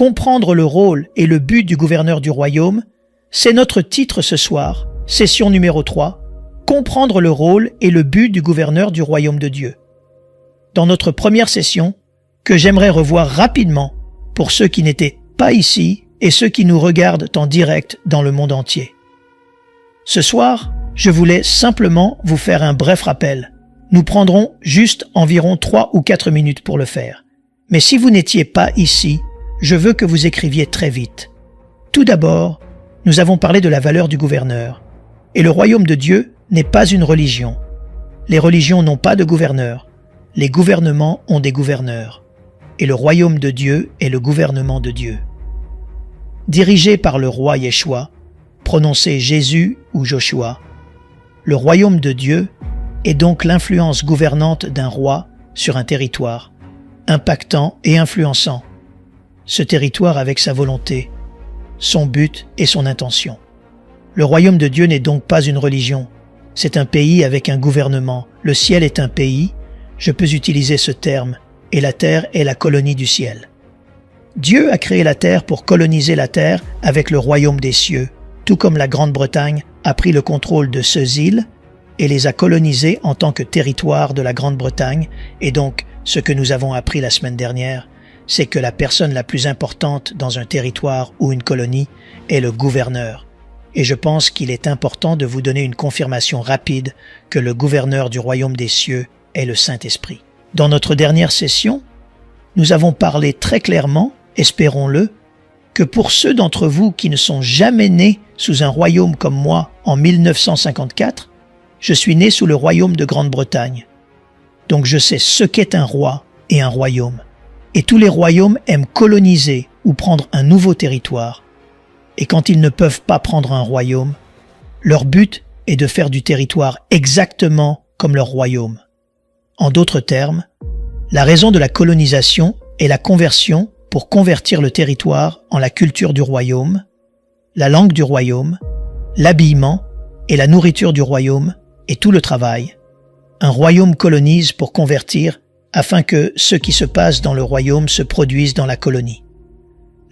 Comprendre le rôle et le but du gouverneur du royaume, c'est notre titre ce soir, session numéro 3, Comprendre le rôle et le but du gouverneur du royaume de Dieu. Dans notre première session, que j'aimerais revoir rapidement pour ceux qui n'étaient pas ici et ceux qui nous regardent en direct dans le monde entier. Ce soir, je voulais simplement vous faire un bref rappel. Nous prendrons juste environ 3 ou 4 minutes pour le faire. Mais si vous n'étiez pas ici, je veux que vous écriviez très vite. Tout d'abord, nous avons parlé de la valeur du gouverneur. Et le royaume de Dieu n'est pas une religion. Les religions n'ont pas de gouverneur. Les gouvernements ont des gouverneurs. Et le royaume de Dieu est le gouvernement de Dieu. Dirigé par le roi Yeshua, prononcé Jésus ou Joshua, le royaume de Dieu est donc l'influence gouvernante d'un roi sur un territoire, impactant et influençant ce territoire avec sa volonté, son but et son intention. Le royaume de Dieu n'est donc pas une religion, c'est un pays avec un gouvernement. Le ciel est un pays, je peux utiliser ce terme, et la terre est la colonie du ciel. Dieu a créé la terre pour coloniser la terre avec le royaume des cieux, tout comme la Grande-Bretagne a pris le contrôle de ces îles et les a colonisées en tant que territoire de la Grande-Bretagne. Et donc, ce que nous avons appris la semaine dernière, c'est que la personne la plus importante dans un territoire ou une colonie est le gouverneur. Et je pense qu'il est important de vous donner une confirmation rapide que le gouverneur du royaume des cieux est le Saint-Esprit. Dans notre dernière session, nous avons parlé très clairement, espérons-le, que pour ceux d'entre vous qui ne sont jamais nés sous un royaume comme moi en 1954, je suis né sous le royaume de Grande-Bretagne. Donc je sais ce qu'est un roi et un royaume. Et tous les royaumes aiment coloniser ou prendre un nouveau territoire. Et quand ils ne peuvent pas prendre un royaume, leur but est de faire du territoire exactement comme leur royaume. En d'autres termes, la raison de la colonisation est la conversion pour convertir le territoire en la culture du royaume, la langue du royaume, l'habillement et la nourriture du royaume et tout le travail. Un royaume colonise pour convertir afin que ce qui se passe dans le royaume se produise dans la colonie.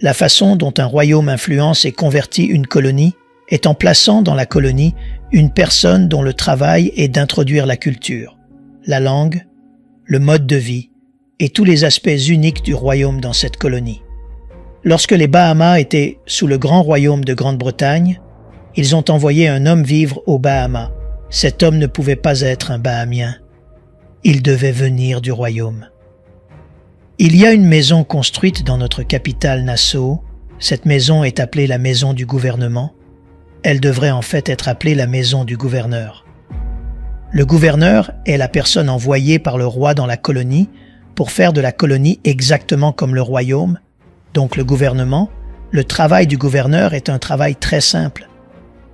La façon dont un royaume influence et convertit une colonie est en plaçant dans la colonie une personne dont le travail est d'introduire la culture, la langue, le mode de vie et tous les aspects uniques du royaume dans cette colonie. Lorsque les Bahamas étaient sous le grand royaume de Grande-Bretagne, ils ont envoyé un homme vivre aux Bahamas. Cet homme ne pouvait pas être un Bahamien. Il devait venir du royaume. Il y a une maison construite dans notre capitale Nassau. Cette maison est appelée la maison du gouvernement. Elle devrait en fait être appelée la maison du gouverneur. Le gouverneur est la personne envoyée par le roi dans la colonie pour faire de la colonie exactement comme le royaume. Donc le gouvernement, le travail du gouverneur est un travail très simple.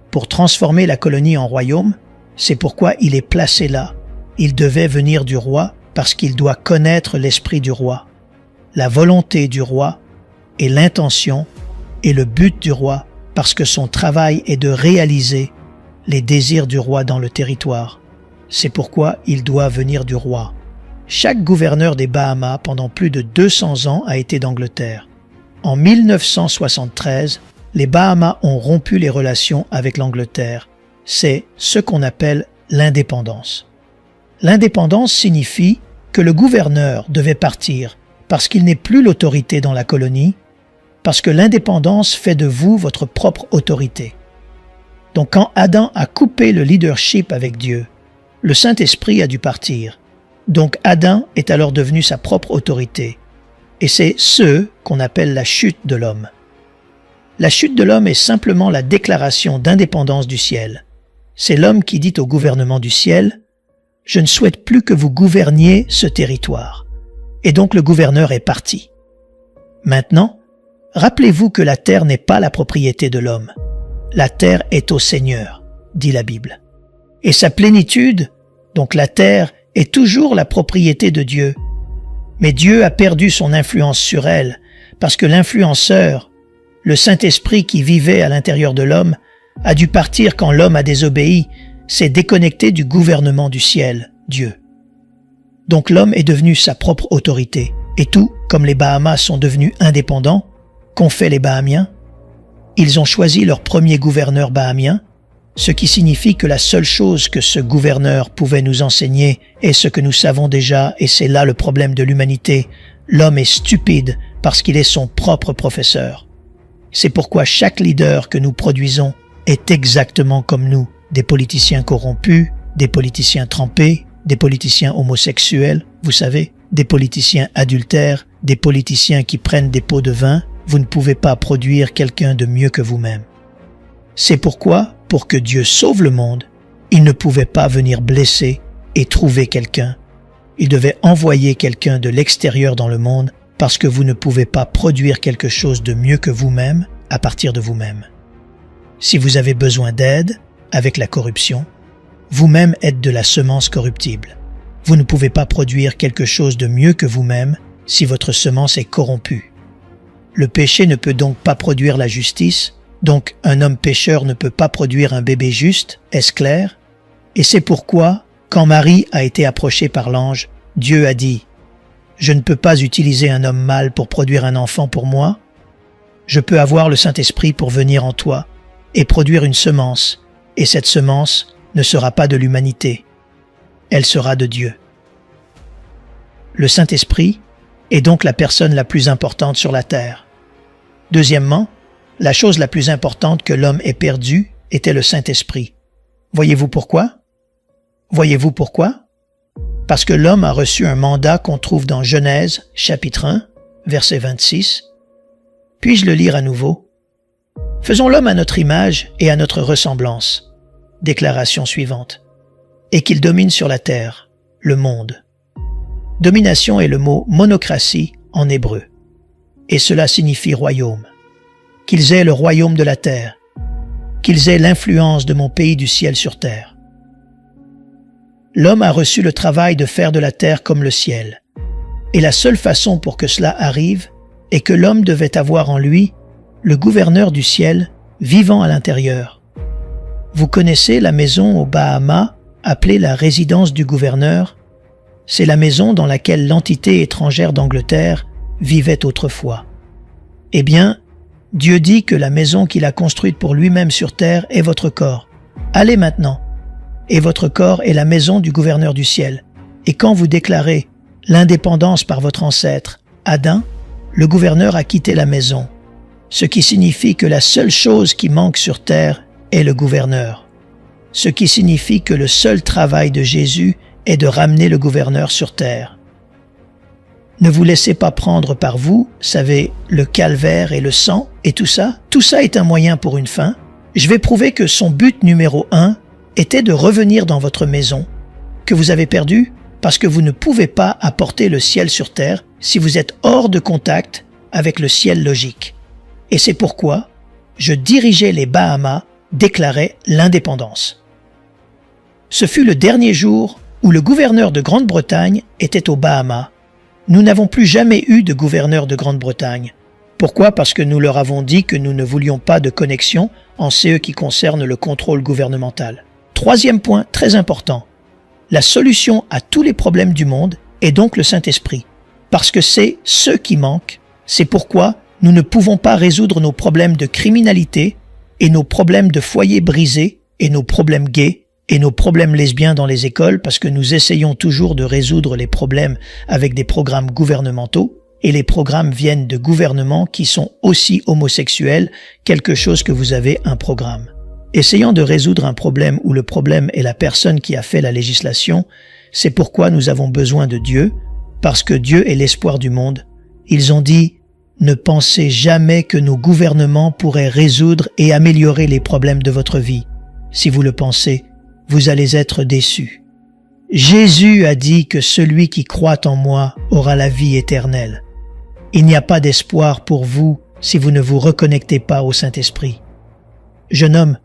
Pour transformer la colonie en royaume, c'est pourquoi il est placé là. Il devait venir du roi parce qu'il doit connaître l'esprit du roi, la volonté du roi et l'intention et le but du roi parce que son travail est de réaliser les désirs du roi dans le territoire. C'est pourquoi il doit venir du roi. Chaque gouverneur des Bahamas pendant plus de 200 ans a été d'Angleterre. En 1973, les Bahamas ont rompu les relations avec l'Angleterre. C'est ce qu'on appelle l'indépendance. L'indépendance signifie que le gouverneur devait partir parce qu'il n'est plus l'autorité dans la colonie, parce que l'indépendance fait de vous votre propre autorité. Donc quand Adam a coupé le leadership avec Dieu, le Saint-Esprit a dû partir. Donc Adam est alors devenu sa propre autorité. Et c'est ce qu'on appelle la chute de l'homme. La chute de l'homme est simplement la déclaration d'indépendance du ciel. C'est l'homme qui dit au gouvernement du ciel « Je ne souhaite plus que vous gouverniez ce territoire ». Et donc le gouverneur est parti. Maintenant, rappelez-vous que la terre n'est pas la propriété de l'homme. La terre est au Seigneur, dit la Bible. Et sa plénitude, donc la terre, est toujours la propriété de Dieu. Mais Dieu a perdu son influence sur elle, parce que l'influenceur, le Saint-Esprit qui vivait à l'intérieur de l'homme, a dû partir quand l'homme a désobéi, s'est déconnecté du gouvernement du ciel, Dieu. Donc l'homme est devenu sa propre autorité, et tout, comme les Bahamas sont devenus indépendants, Qu'ont fait les Bahamiens? Ils ont choisi leur premier gouverneur bahamien, ce qui signifie que la seule chose que ce gouverneur pouvait nous enseigner est ce que nous savons déjà, et c'est là le problème de l'humanité. L'homme est stupide parce qu'il est son propre professeur. C'est pourquoi chaque leader que nous produisons est exactement comme nous, des politiciens corrompus, des politiciens trempés, des politiciens homosexuels, vous savez, des politiciens adultères, des politiciens qui prennent des pots de vin. Vous ne pouvez pas produire quelqu'un de mieux que vous-même. C'est pourquoi, pour que Dieu sauve le monde, il ne pouvait pas venir blesser et trouver quelqu'un. Il devait envoyer quelqu'un de l'extérieur dans le monde parce que vous ne pouvez pas produire quelque chose de mieux que vous-même à partir de vous-même. Si vous avez besoin d'aide avec la corruption, vous-même êtes de la semence corruptible. Vous ne pouvez pas produire quelque chose de mieux que vous-même si votre semence est corrompue. Le péché ne peut donc pas produire la justice, donc un homme pécheur ne peut pas produire un bébé juste, est-ce clair? Et c'est pourquoi, quand Marie a été approchée par l'ange, Dieu a dit « Je ne peux pas utiliser un homme mâle pour produire un enfant pour moi. Je peux avoir le Saint-Esprit pour venir en toi et produire une semence, et cette semence ne sera pas de l'humanité, elle sera de Dieu. » Le Saint-Esprit est donc la personne la plus importante sur la terre. Deuxièmement, la chose la plus importante que l'homme ait perdue était le Saint-Esprit. Voyez-vous pourquoi? Voyez-vous pourquoi? Parce que l'homme a reçu un mandat qu'on trouve dans Genèse, chapitre 1, verset 26. Puis-je le lire à nouveau? « Faisons l'homme à notre image et à notre ressemblance. » Déclaration suivante. « Et qu'il domine sur la terre, le monde. » Domination est le mot monocratie en hébreu, et cela signifie royaume. Qu'ils aient le royaume de la terre, qu'ils aient l'influence de mon pays du ciel sur terre. L'homme a reçu le travail de faire de la terre comme le ciel, et la seule façon pour que cela arrive est que l'homme devait avoir en lui le gouverneur du ciel vivant à l'intérieur. Vous connaissez la maison aux Bahamas appelée la résidence du gouverneur? C'est la maison dans laquelle l'entité étrangère d'Angleterre vivait autrefois. Eh bien, Dieu dit que la maison qu'il a construite pour lui-même sur terre est votre corps. Allez maintenant. Et votre corps est la maison du gouverneur du ciel. Et quand vous déclarez l'indépendance par votre ancêtre, Adam, le gouverneur a quitté la maison, ce qui signifie que la seule chose qui manque sur terre est le gouverneur. Ce qui signifie que le seul travail de Jésus est de ramener le gouverneur sur terre. Ne vous laissez pas prendre par vous, savez, le calvaire et le sang et tout ça est un moyen pour une fin. Je vais prouver que son but numéro 1 était de revenir dans votre maison, que vous avez perdu parce que vous ne pouvez pas apporter le ciel sur terre si vous êtes hors de contact avec le ciel logique. Et c'est pourquoi je dirigeais les Bahamas, déclarait l'indépendance. Ce fut le dernier jour où le gouverneur de Grande-Bretagne était aux Bahamas. Nous n'avons plus jamais eu de gouverneur de Grande-Bretagne. Pourquoi? Parce que nous leur avons dit que nous ne voulions pas de connexion en ce qui concerne le contrôle gouvernemental. Troisième point très important. La solution à tous les problèmes du monde est donc le Saint-Esprit. Parce que c'est ce qui manque. C'est pourquoi nous ne pouvons pas résoudre nos problèmes de criminalité et nos problèmes de foyers brisés et nos problèmes gays et nos problèmes lesbiens dans les écoles parce que nous essayons toujours de résoudre les problèmes avec des programmes gouvernementaux et les programmes viennent de gouvernements qui sont aussi homosexuels, quelque chose que vous avez un programme. Essayant de résoudre un problème où le problème est la personne qui a fait la législation, c'est pourquoi nous avons besoin de Dieu, parce que Dieu est l'espoir du monde. Ils ont dit « Ne pensez jamais que nos gouvernements pourraient résoudre et améliorer les problèmes de votre vie. Si vous le pensez, vous allez être déçus. » Jésus a dit que celui qui croit en moi aura la vie éternelle. Il n'y a pas d'espoir pour vous si vous ne vous reconnectez pas au Saint-Esprit. Jeune homme,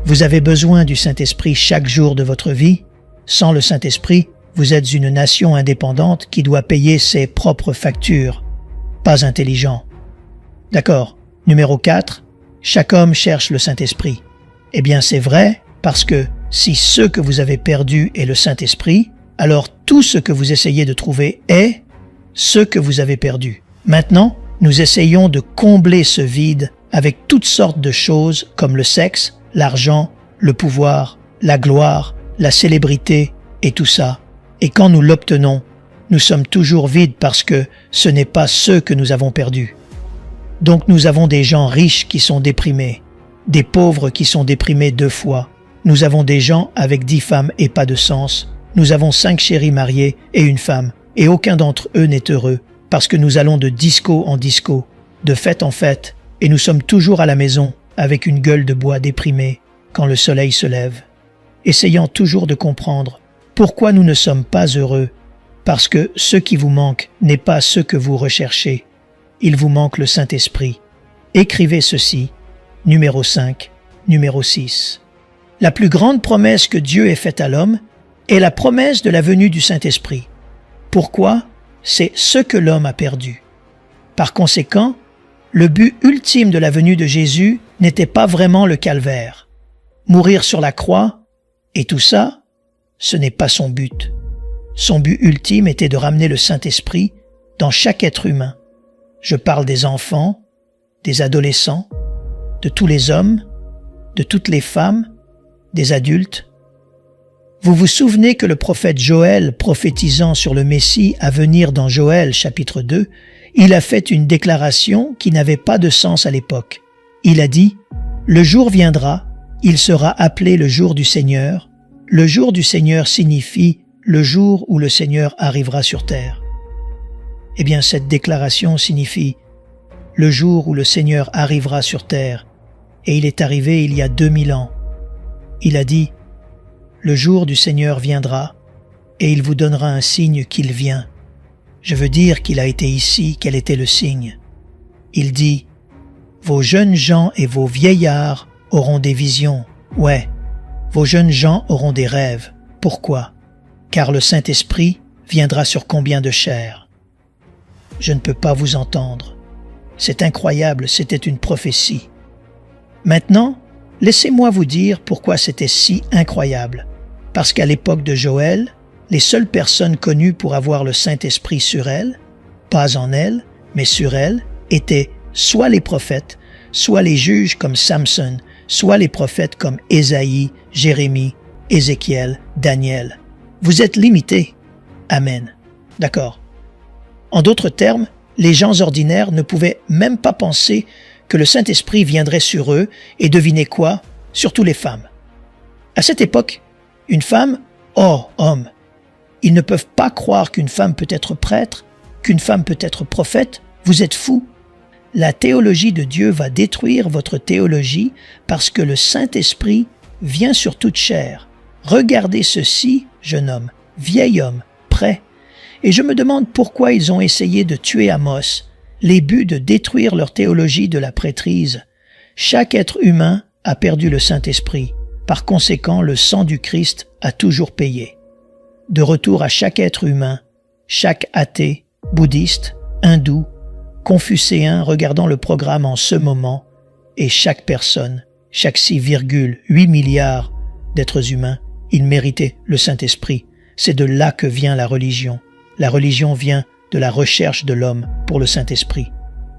vous avez besoin du Saint-Esprit chaque jour de votre vie. Sans le Saint-Esprit, vous êtes une nation indépendante qui doit payer ses propres factures. Pas intelligent. D'accord. Numéro 4. Chaque homme cherche le Saint-Esprit. Eh bien, c'est vrai, parce que si ce que vous avez perdu est le Saint-Esprit, alors tout ce que vous essayez de trouver est ce que vous avez perdu. Maintenant, Nous essayons de combler ce vide avec toutes sortes de choses comme le sexe, l'argent, le pouvoir, la gloire, la célébrité et tout ça. Et quand nous l'obtenons, nous sommes toujours vides parce que ce n'est pas ce que nous avons perdu. Donc nous avons des gens riches qui sont déprimés, des pauvres qui sont déprimés 2 fois. Nous avons des gens avec 10 femmes et pas de sens. Nous avons 5 chéris mariés et une femme, et aucun d'entre eux n'est heureux, parce que nous allons de disco en disco, de fête en fête, et nous sommes toujours à la maison, avec une gueule de bois déprimée, quand le soleil se lève, essayant toujours de comprendre pourquoi nous ne sommes pas heureux, parce que ce qui vous manque n'est pas ce que vous recherchez. Il vous manque le Saint-Esprit. Écrivez ceci, numéro 5, numéro 6. La plus grande promesse que Dieu ait faite à l'homme est la promesse de la venue du Saint-Esprit. Pourquoi? C'est ce que l'homme a perdu. Par conséquent, le but ultime de la venue de Jésus n'était pas vraiment le calvaire. Mourir sur la croix, et tout ça, ce n'est pas son but. Son but ultime était de ramener le Saint-Esprit dans chaque être humain. Je parle des enfants, des adolescents, de tous les hommes, de toutes les femmes, des adultes. Vous vous souvenez que le prophète Joël, prophétisant sur le Messie à venir dans Joël chapitre 2, il a fait une déclaration qui n'avait pas de sens à l'époque. Il a dit « Le jour viendra, il sera appelé le jour du Seigneur. Le jour du Seigneur signifie le jour où le Seigneur arrivera sur terre. » Eh bien, cette déclaration signifie le jour où le Seigneur arrivera sur terre. Et il est arrivé il y a 2000 ans. Il a dit « Le jour du Seigneur viendra, et il vous donnera un signe qu'il vient. » Je veux dire qu'il a été ici, quel était le signe. Il dit « Vos jeunes gens et vos vieillards auront des visions. » Ouais, vos jeunes gens auront des rêves. Pourquoi? Car le Saint-Esprit viendra sur combien de chair? Je ne peux pas vous entendre. C'est incroyable, c'était une prophétie. Maintenant, laissez-moi vous dire pourquoi c'était si incroyable. Parce qu'à l'époque de Joël, les seules personnes connues pour avoir le Saint-Esprit sur elles, pas en elles, mais sur elles, étaient soit les prophètes, soit les juges comme Samson, soit les prophètes comme Ésaïe, Jérémie, Ézéchiel, Daniel. Vous êtes limités. Amen. D'accord. En d'autres termes, les gens ordinaires ne pouvaient même pas penser que le Saint-Esprit viendrait sur eux, et devinez quoi? Surtout les femmes. À cette époque, une femme, oh, homme, ils ne peuvent pas croire qu'une femme peut être prêtre, qu'une femme peut être prophète. Vous êtes fous. La théologie de Dieu va détruire votre théologie parce que le Saint-Esprit vient sur toute chair. Regardez ceci, jeune homme, vieil homme, prêt. Et je me demande pourquoi ils ont essayé de tuer Amos, les buts de détruire leur théologie de la prêtrise. Chaque être humain a perdu le Saint-Esprit. Par conséquent, le sang du Christ a toujours payé. De retour à chaque être humain, chaque athée, bouddhiste, hindou, confucéen regardant le programme en ce moment, et chaque personne, chaque 6,8 milliards d'êtres humains, ils méritaient le Saint-Esprit. C'est de là que vient la religion. La religion vient de la recherche de l'homme pour le Saint-Esprit.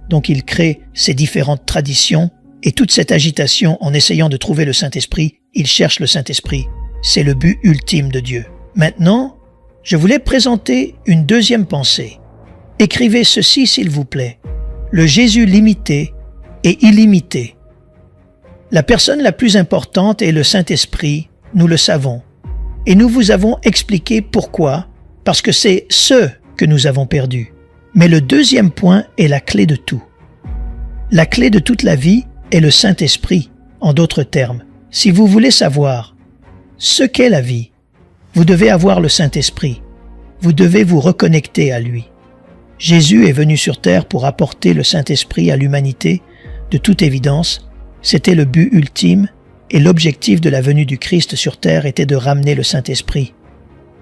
Donc il crée ces différentes traditions et toute cette agitation en essayant de trouver le Saint-Esprit, il cherche le Saint-Esprit. C'est le but ultime de Dieu. Maintenant, je voulais présenter une deuxième pensée. Écrivez ceci s'il vous plaît. Le Jésus limité et illimité. La personne la plus importante est le Saint-Esprit, nous le savons. Et nous vous avons expliqué pourquoi, parce que c'est ce que nous avons perdu. Mais le deuxième point est la clé de tout. La clé de toute la vie est le Saint-Esprit, en d'autres termes. Si vous voulez savoir ce qu'est la vie, vous devez avoir le Saint-Esprit. Vous devez vous reconnecter à lui. Jésus est venu sur terre pour apporter le Saint-Esprit à l'humanité. De toute évidence, c'était le but ultime et l'objectif de la venue du Christ sur terre était de ramener le Saint-Esprit.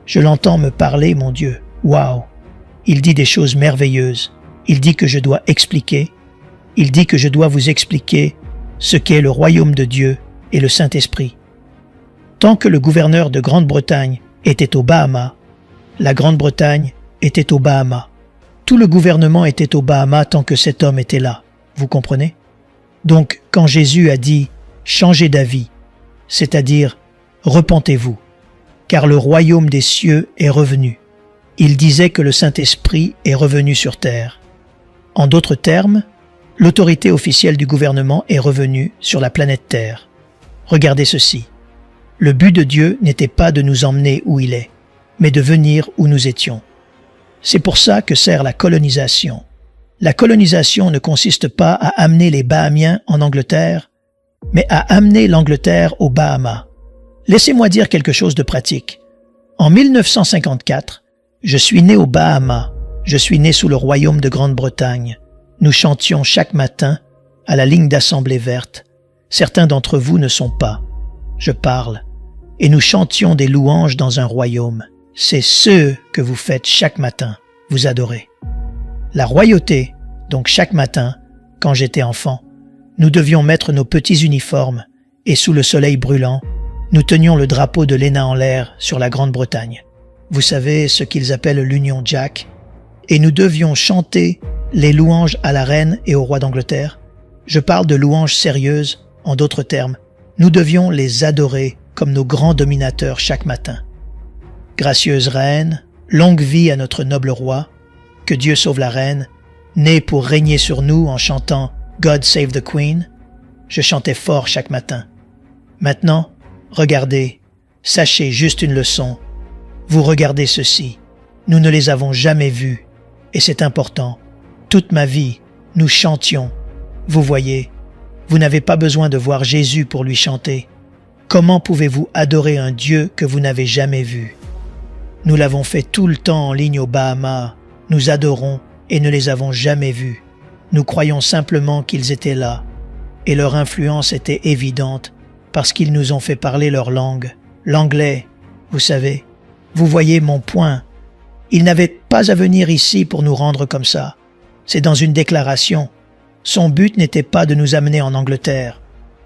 Je l'entends me parler, mon Dieu. Waouh! Il dit des choses merveilleuses. Il dit que je dois expliquer. Il dit que je dois vous expliquer ce qu'est le royaume de Dieu et le Saint-Esprit. Tant que le gouverneur de Grande-Bretagne était aux Bahamas, la Grande-Bretagne était aux Bahamas. Tout le gouvernement était aux Bahamas tant que cet homme était là. Vous comprenez? Donc, quand Jésus a dit « changez d'avis », c'est-à-dire « repentez-vous », car le royaume des cieux est revenu. Il disait que le Saint-Esprit est revenu sur terre. En d'autres termes, l'autorité officielle du gouvernement est revenue sur la planète Terre. Regardez ceci. Le but de Dieu n'était pas de nous emmener où il est, mais de venir où nous étions. C'est pour ça que sert la colonisation. La colonisation ne consiste pas à amener les Bahamiens en Angleterre, mais à amener l'Angleterre aux Bahamas. Laissez-moi dire quelque chose de pratique. En 1954, je suis né aux Bahamas. Je suis né sous le royaume de Grande-Bretagne. Nous chantions chaque matin à la ligne d'Assemblée verte. Certains d'entre vous ne sont pas. Je parle. Et nous chantions des louanges dans un royaume. C'est ce que vous faites chaque matin. Vous adorez. La royauté, donc chaque matin, quand j'étais enfant, nous devions mettre nos petits uniformes et sous le soleil brûlant, nous tenions le drapeau de l'ENA en l'air sur la Grande-Bretagne. Vous savez ce qu'ils appellent l'Union Jack. Et nous devions chanter les louanges à la reine et au roi d'Angleterre. Je parle de louanges sérieuses, en d'autres termes. Nous devions les adorer comme nos grands dominateurs chaque matin. Gracieuse reine, longue vie à notre noble roi, que Dieu sauve la reine, née pour régner sur nous en chantant « God save the Queen », je chantais fort chaque matin. Maintenant, regardez, sachez juste une leçon. Vous regardez ceci, nous ne les avons jamais vus, et c'est important. Toute ma vie, nous chantions. Vous voyez, vous n'avez pas besoin de voir Jésus pour lui chanter. Comment pouvez-vous adorer un Dieu que vous n'avez jamais vu? Nous l'avons fait tout le temps en ligne aux Bahamas. Nous adorons et ne les avons jamais vus. Nous croyons simplement qu'ils étaient là. Et leur influence était évidente parce qu'ils nous ont fait parler leur langue. L'anglais, vous savez. Vous voyez mon point. Il n'avait pas à venir ici pour nous rendre comme ça. C'est dans une déclaration. Son but n'était pas de nous amener en Angleterre.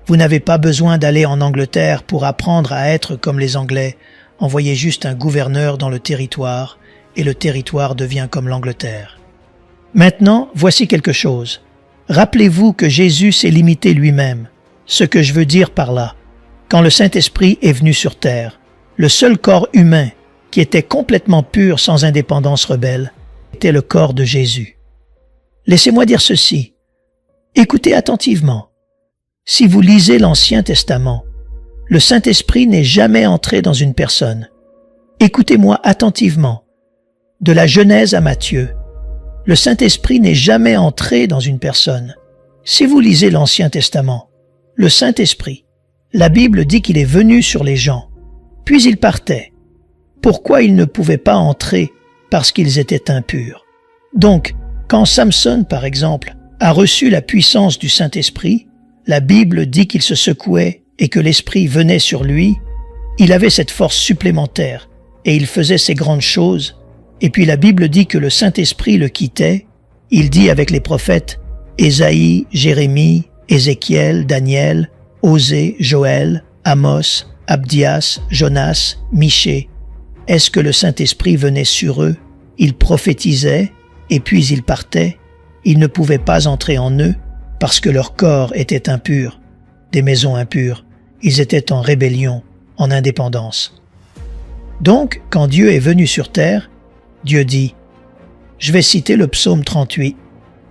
Vous n'avez pas besoin d'aller en Angleterre pour apprendre à être comme les Anglais. Envoyez juste un gouverneur dans le territoire et le territoire devient comme l'Angleterre. Maintenant, voici quelque chose. Rappelez-vous que Jésus s'est limité lui-même. Ce que je veux dire par là, quand le Saint-Esprit est venu sur terre, le seul corps humain qui était complètement pur sans indépendance rebelle était le corps de Jésus. Laissez-moi dire ceci. Écoutez attentivement. Si vous lisez l'Ancien Testament, le Saint-Esprit n'est jamais entré dans une personne. Écoutez-moi attentivement. De la Genèse à Matthieu, le Saint-Esprit n'est jamais entré dans une personne. Si vous lisez l'Ancien Testament, le Saint-Esprit, la Bible dit qu'il est venu sur les gens, puis il partait. Pourquoi il ne pouvait pas entrer? Parce qu'ils étaient impurs. Donc, quand Samson, par exemple, a reçu la puissance du Saint-Esprit, la Bible dit qu'il se secouait et que l'Esprit venait sur lui, il avait cette force supplémentaire et il faisait ces grandes choses. Et puis la Bible dit que le Saint-Esprit le quittait. Il dit avec les prophètes Ésaïe, Jérémie, Ézéchiel, Daniel, Osée, Joël, Amos, Abdias, Jonas, Michée. Est-ce que le Saint-Esprit venait sur eux? Ils prophétisaient et puis ils partaient. Ils ne pouvaient pas entrer en eux parce que leur corps était impur, des maisons impures. Ils étaient en rébellion, en indépendance. Donc, quand Dieu est venu sur terre, Dieu dit, je vais citer le psaume 38,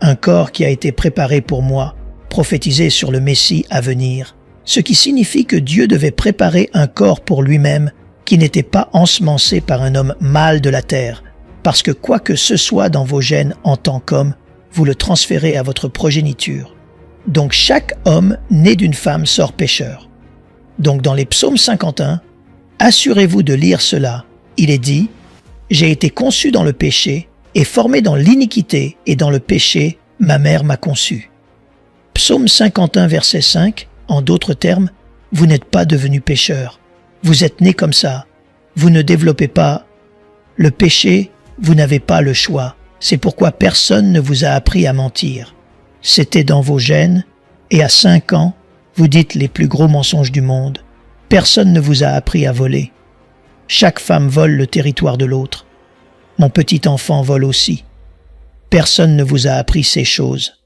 un corps qui a été préparé pour moi, prophétisé sur le Messie à venir, ce qui signifie que Dieu devait préparer un corps pour lui-même qui n'était pas ensemencé par un homme mâle de la terre, parce que quoi que ce soit dans vos gènes en tant qu'homme, vous le transférez à votre progéniture. Donc chaque homme né d'une femme sort pécheur. Donc dans les psaumes 51, assurez-vous de lire cela. Il est dit, j'ai été conçu dans le péché et formé dans l'iniquité et dans le péché, ma mère m'a conçu. Psaume 51 verset 5, en d'autres termes, vous n'êtes pas devenu pécheur. Vous êtes né comme ça. Vous ne développez pas le péché, vous n'avez pas le choix. C'est pourquoi personne ne vous a appris à mentir. C'était dans vos gènes, et à 5 ans, vous dites les plus gros mensonges du monde. Personne ne vous a appris à voler. Chaque femme vole le territoire de l'autre. Mon petit enfant vole aussi. Personne ne vous a appris ces choses.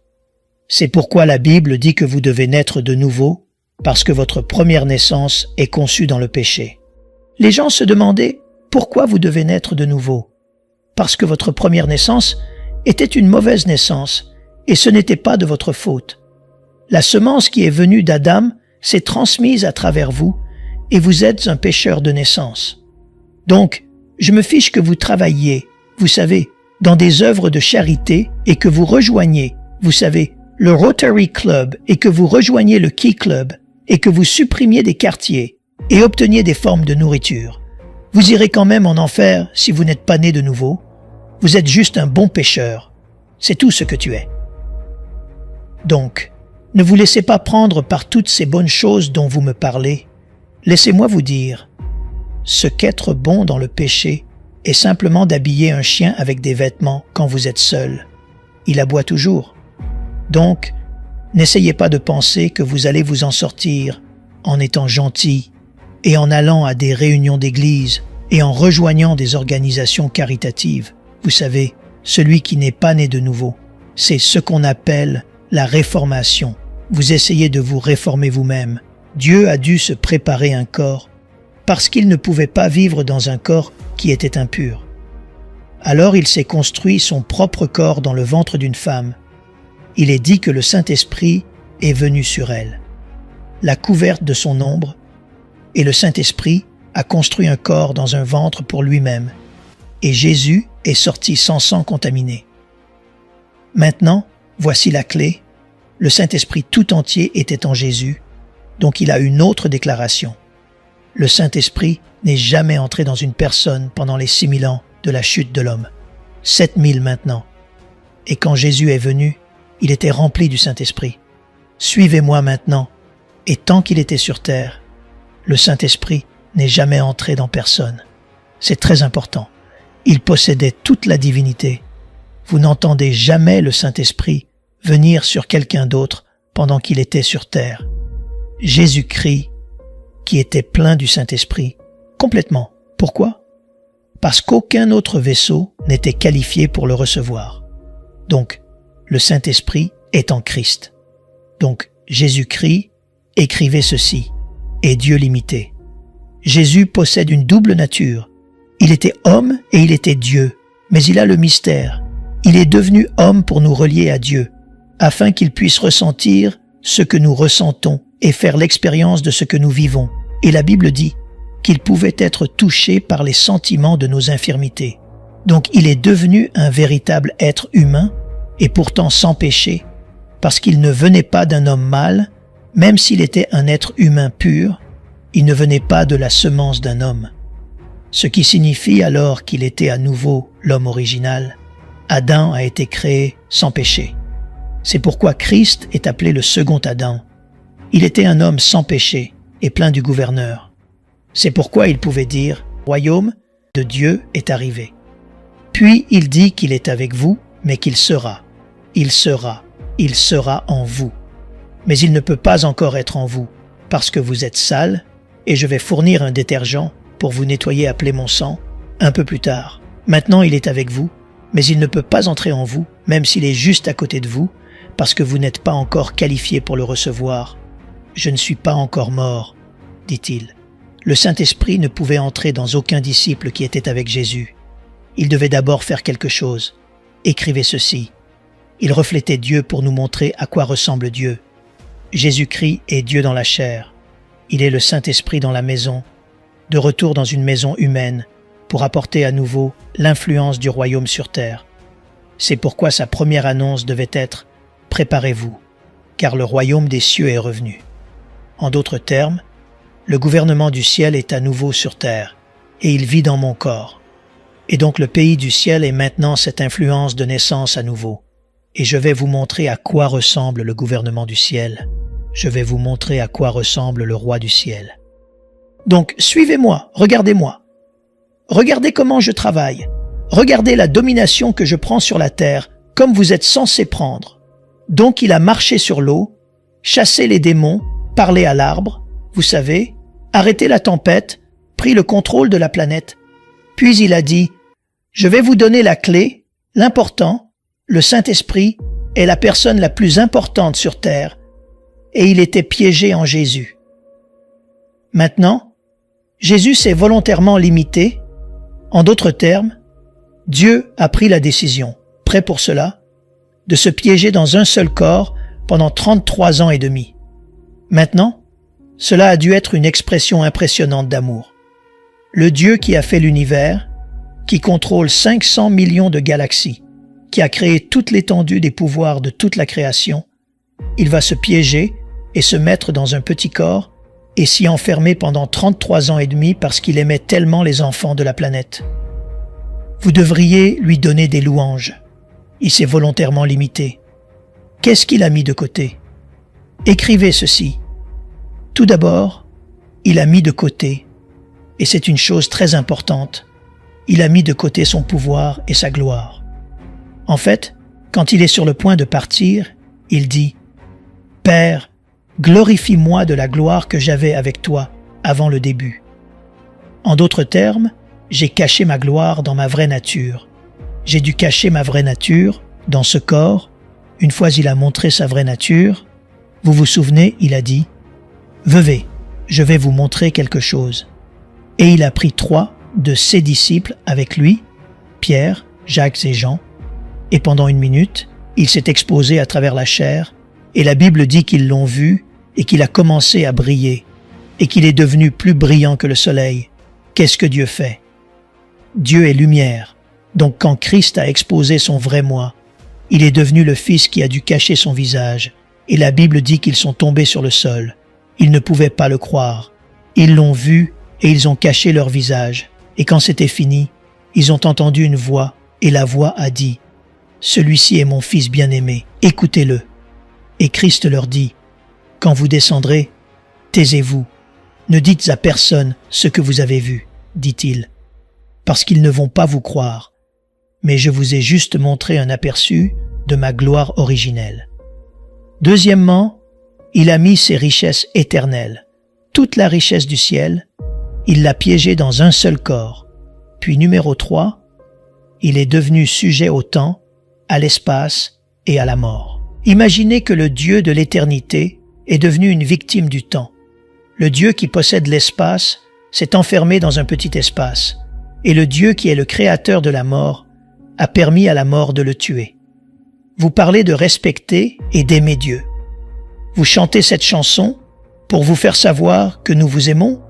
C'est pourquoi la Bible dit que vous devez naître de nouveau, parce que votre première naissance est conçue dans le péché. Les gens se demandaient pourquoi vous devez naître de nouveau. Parce que votre première naissance était une mauvaise naissance, et ce n'était pas de votre faute. La semence qui est venue d'Adam s'est transmise à travers vous, et vous êtes un pécheur de naissance. Donc, je me fiche que vous travailliez, vous savez, dans des œuvres de charité, et que vous rejoigniez, vous savez, le Rotary Club, et que vous rejoigniez le Key Club, et que vous supprimiez des quartiers, et obteniez des formes de nourriture. Vous irez quand même en enfer si vous n'êtes pas né de nouveau. Vous êtes juste un bon pécheur. C'est tout ce que tu es. Donc, ne vous laissez pas prendre par toutes ces bonnes choses dont vous me parlez. Laissez-moi vous dire, ce qu'être bon dans le péché est simplement d'habiller un chien avec des vêtements quand vous êtes seul. Il aboie toujours. Donc, n'essayez pas de penser que vous allez vous en sortir en étant gentil et en allant à des réunions d'église et en rejoignant des organisations caritatives. Vous savez, celui qui n'est pas né de nouveau, c'est ce qu'on appelle la réformation. Vous essayez de vous réformer vous-même. Dieu a dû se préparer un corps parce qu'il ne pouvait pas vivre dans un corps qui était impur. Alors il s'est construit son propre corps dans le ventre d'une femme. Il est dit que le Saint-Esprit est venu sur elle, l'a couverte de son ombre, et le Saint-Esprit a construit un corps dans un ventre pour lui-même, et Jésus est sorti sans sang contaminé. Maintenant, voici la clé. Le Saint-Esprit tout entier était en Jésus, donc il a une autre déclaration. Le Saint-Esprit n'est jamais entré dans une personne pendant les 6000 ans de la chute de l'homme. 7000 maintenant. Et quand Jésus est venu, il était rempli du Saint-Esprit. Suivez-moi maintenant. Et tant qu'il était sur terre, le Saint-Esprit n'est jamais entré dans personne. C'est très important. Il possédait toute la divinité. Vous n'entendez jamais le Saint-Esprit venir sur quelqu'un d'autre pendant qu'il était sur terre. Jésus-Christ, qui était plein du Saint-Esprit, complètement. Pourquoi? Parce qu'aucun autre vaisseau n'était qualifié pour le recevoir. Donc, le Saint-Esprit est en Christ. Donc, Jésus-Christ écrivait ceci, et Dieu l'imitait. Jésus possède une double nature. Il était homme et il était Dieu, mais il a le mystère. Il est devenu homme pour nous relier à Dieu, afin qu'il puisse ressentir ce que nous ressentons et faire l'expérience de ce que nous vivons. Et la Bible dit qu'il pouvait être touché par les sentiments de nos infirmités. Donc il est devenu un véritable être humain, et pourtant sans péché, parce qu'il ne venait pas d'un homme mâle, même s'il était un être humain pur, il ne venait pas de la semence d'un homme. Ce qui signifie alors qu'il était à nouveau l'homme original. Adam a été créé sans péché. C'est pourquoi Christ est appelé le second Adam. Il était un homme sans péché et plein du gouverneur. C'est pourquoi il pouvait dire « Royaume de Dieu est arrivé ». Puis il dit qu'il est avec vous, mais qu'il sera. Il sera en vous. Mais il ne peut pas encore être en vous, parce que vous êtes sale, et je vais fournir un détergent pour vous nettoyer appelé mon sang un peu plus tard. Maintenant il est avec vous, mais il ne peut pas entrer en vous, même s'il est juste à côté de vous, parce que vous n'êtes pas encore qualifié pour le recevoir. Je ne suis pas encore mort, dit-il. Le Saint-Esprit ne pouvait entrer dans aucun disciple qui était avec Jésus. Il devait d'abord faire quelque chose. Écrivez ceci. Il reflétait Dieu pour nous montrer à quoi ressemble Dieu. Jésus-Christ est Dieu dans la chair. Il est le Saint-Esprit dans la maison, de retour dans une maison humaine, pour apporter à nouveau l'influence du royaume sur terre. C'est pourquoi sa première annonce devait être « Préparez-vous, car le royaume des cieux est revenu ». En d'autres termes, le gouvernement du ciel est à nouveau sur terre, et il vit dans mon corps. Et donc le pays du ciel est maintenant cette influence de naissance à nouveau. Et je vais vous montrer à quoi ressemble le gouvernement du ciel. Je vais vous montrer à quoi ressemble le roi du ciel. Donc, suivez-moi, regardez-moi. Regardez comment je travaille. Regardez la domination que je prends sur la terre, comme vous êtes censé prendre. Donc il a marché sur l'eau, chassé les démons, parlé à l'arbre, vous savez, arrêté la tempête, pris le contrôle de la planète. Puis il a dit, « Je vais vous donner la clé, l'important, le Saint-Esprit est la personne la plus importante sur terre et il était piégé en Jésus. Maintenant, Jésus s'est volontairement limité. En d'autres termes, Dieu a pris la décision, prêt pour cela, de se piéger dans un seul corps pendant 33 ans et demi. Maintenant, cela a dû être une expression impressionnante d'amour. Le Dieu qui a fait l'univers, qui contrôle 500 millions de galaxies, qui a créé toute l'étendue des pouvoirs de toute la création, il va se piéger et se mettre dans un petit corps et s'y enfermer pendant 33 ans et demi parce qu'il aimait tellement les enfants de la planète. Vous devriez lui donner des louanges. Il s'est volontairement limité. Qu'est-ce qu'il a mis de côté? Écrivez ceci. Tout d'abord, il a mis de côté, et c'est une chose très importante, il a mis de côté son pouvoir et sa gloire. En fait, quand il est sur le point de partir, il dit « Père, glorifie-moi de la gloire que j'avais avec toi avant le début. » En d'autres termes, j'ai caché ma gloire dans ma vraie nature. J'ai dû cacher ma vraie nature dans ce corps. Une fois il a montré sa vraie nature, vous vous souvenez, il a dit « Venez, je vais vous montrer quelque chose. » Et il a pris 3 de ses disciples avec lui, Pierre, Jacques et Jean, et pendant 1 minute, il s'est exposé à travers la chair, et la Bible dit qu'ils l'ont vu et qu'il a commencé à briller, et qu'il est devenu plus brillant que le soleil. Qu'est-ce que Dieu fait? Dieu est lumière, donc quand Christ a exposé son vrai moi, il est devenu le Fils qui a dû cacher son visage, et la Bible dit qu'ils sont tombés sur le sol. Ils ne pouvaient pas le croire. Ils l'ont vu et ils ont caché leur visage, et quand c'était fini, ils ont entendu une voix, et la voix a dit « Celui-ci est mon Fils bien-aimé, écoutez-le. » Et Christ leur dit « Quand vous descendrez, taisez-vous. Ne dites à personne ce que vous avez vu, dit-il, parce qu'ils ne vont pas vous croire. Mais je vous ai juste montré un aperçu de ma gloire originelle. » Deuxièmement, il a mis ses richesses éternelles. Toute la richesse du ciel, il l'a piégée dans un seul corps. Puis numéro 3, il est devenu sujet au temps, à l'espace et à la mort. Imaginez que le Dieu de l'éternité est devenu une victime du temps. Le Dieu qui possède l'espace s'est enfermé dans un petit espace, et le Dieu qui est le créateur de la mort a permis à la mort de le tuer. Vous parlez de respecter et d'aimer Dieu. Vous chantez cette chanson pour vous faire savoir que nous vous aimons.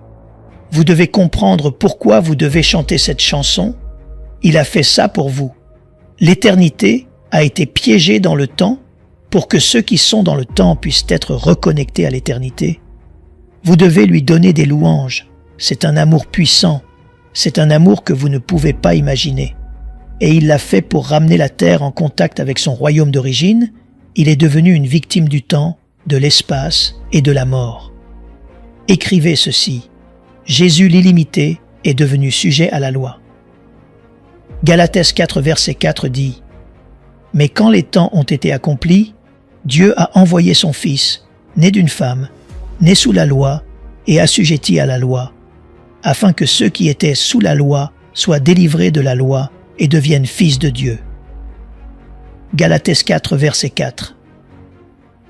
Vous devez comprendre pourquoi vous devez chanter cette chanson. Il a fait ça pour vous. L'éternité a été piégée dans le temps pour que ceux qui sont dans le temps puissent être reconnectés à l'éternité. Vous devez lui donner des louanges. C'est un amour puissant. C'est un amour que vous ne pouvez pas imaginer. Et il l'a fait pour ramener la terre en contact avec son royaume d'origine. Il est devenu une victime du temps, de l'espace et de la mort. Écrivez ceci. Jésus l'illimité est devenu sujet à la loi. Galates 4 verset 4 dit « Mais quand les temps ont été accomplis, Dieu a envoyé son Fils, né d'une femme, né sous la loi et assujetti à la loi, afin que ceux qui étaient sous la loi soient délivrés de la loi et deviennent fils de Dieu. » Galates 4 verset 4.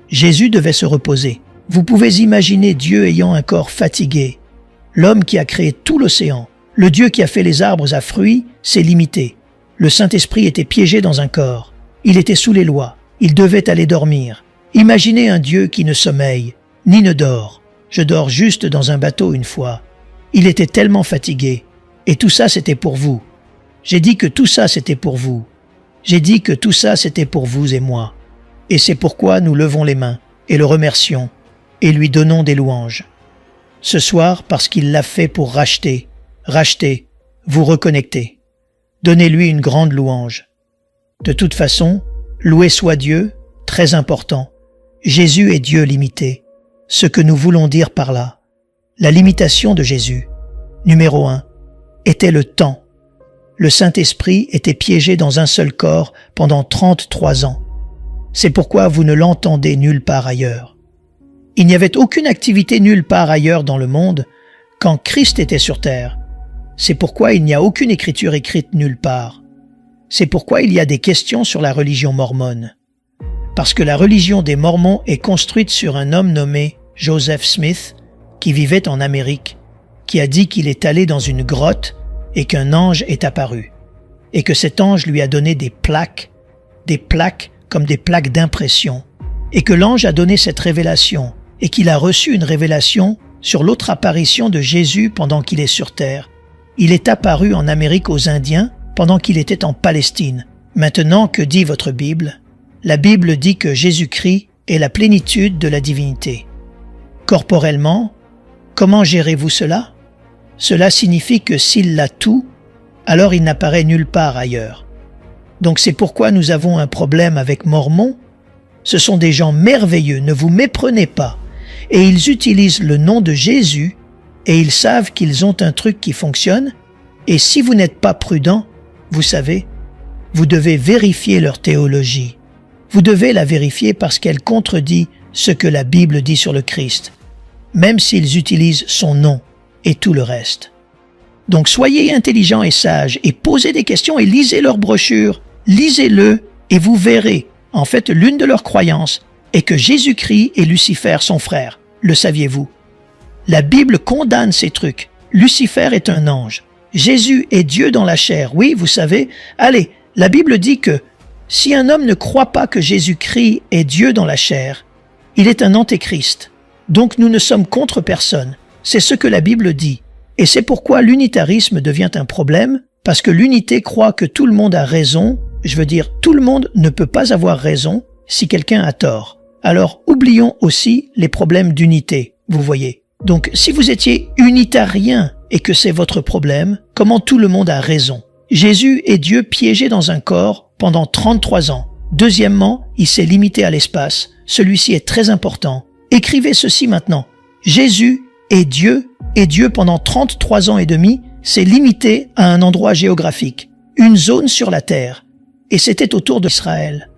Jésus devait se reposer. Vous pouvez imaginer Dieu ayant un corps fatigué. L'homme qui a créé tout l'océan, le Dieu qui a fait les arbres à fruits, s'est limité. Le Saint-Esprit était piégé dans un corps. Il était sous les lois. Il devait aller dormir. Imaginez un Dieu qui ne sommeille, ni ne dort. Je dors juste dans un bateau une fois. Il était tellement fatigué. Et tout ça, c'était pour vous. J'ai dit que tout ça, c'était pour vous. J'ai dit que tout ça, c'était pour vous et moi. Et c'est pourquoi nous levons les mains et le remercions et lui donnons des louanges. Ce soir, parce qu'il l'a fait pour racheter, vous reconnecter. Donnez-lui une grande louange. De toute façon, loué soit Dieu, très important. Jésus est Dieu limité. Ce que nous voulons dire par là. La limitation de Jésus, numéro 1, était le temps. Le Saint-Esprit était piégé dans un seul corps pendant 33 ans. C'est pourquoi vous ne l'entendez nulle part ailleurs. Il n'y avait aucune activité nulle part ailleurs dans le monde quand Christ était sur terre. C'est pourquoi il n'y a aucune écriture écrite nulle part. C'est pourquoi il y a des questions sur la religion mormone. Parce que la religion des Mormons est construite sur un homme nommé Joseph Smith, qui vivait en Amérique, qui a dit qu'il est allé dans une grotte et qu'un ange est apparu, et que cet ange lui a donné des plaques comme des plaques d'impression, et que l'ange a donné cette révélation, et qu'il a reçu une révélation sur l'autre apparition de Jésus pendant qu'il est sur terre. Il est apparu en Amérique aux Indiens pendant qu'il était en Palestine. Maintenant, que dit votre Bible? La Bible dit que Jésus-Christ est la plénitude de la divinité. Corporellement, comment gérez-vous cela? Cela signifie que s'il l'a tout, alors il n'apparaît nulle part ailleurs. Donc c'est pourquoi nous avons un problème avec Mormons. Ce sont des gens merveilleux, ne vous méprenez pas. Et ils utilisent le nom de Jésus et ils savent qu'ils ont un truc qui fonctionne. Et si vous n'êtes pas prudent, vous savez, vous devez vérifier leur théologie. Vous devez la vérifier parce qu'elle contredit ce que la Bible dit sur le Christ, même s'ils utilisent son nom et tout le reste. Donc soyez intelligents et sages et posez des questions et lisez leur brochure, lisez-le et vous verrez. En fait, l'une de leurs croyances est que Jésus-Christ est Lucifer, son frère. Le saviez-vous? La Bible condamne ces trucs. Lucifer est un ange. Jésus est Dieu dans la chair. Oui, vous savez. Allez, la Bible dit que si un homme ne croit pas que Jésus-Christ est Dieu dans la chair, il est un antéchrist. Donc nous ne sommes contre personne. C'est ce que la Bible dit. Et c'est pourquoi l'unitarisme devient un problème, parce que l'unité croit que tout le monde a raison. Je veux dire, tout le monde ne peut pas avoir raison si quelqu'un a tort. Alors, oublions aussi les problèmes d'unité, vous voyez. Donc, si vous étiez unitarien et que c'est votre problème, comment tout le monde a raison? Jésus est Dieu piégé dans un corps pendant 33 ans. Deuxièmement, il s'est limité à l'espace. Celui-ci est très important. Écrivez ceci maintenant. Jésus est Dieu, et Dieu pendant 33 ans et demi s'est limité à un endroit géographique, une zone sur la terre. Et c'était autour d'Israël.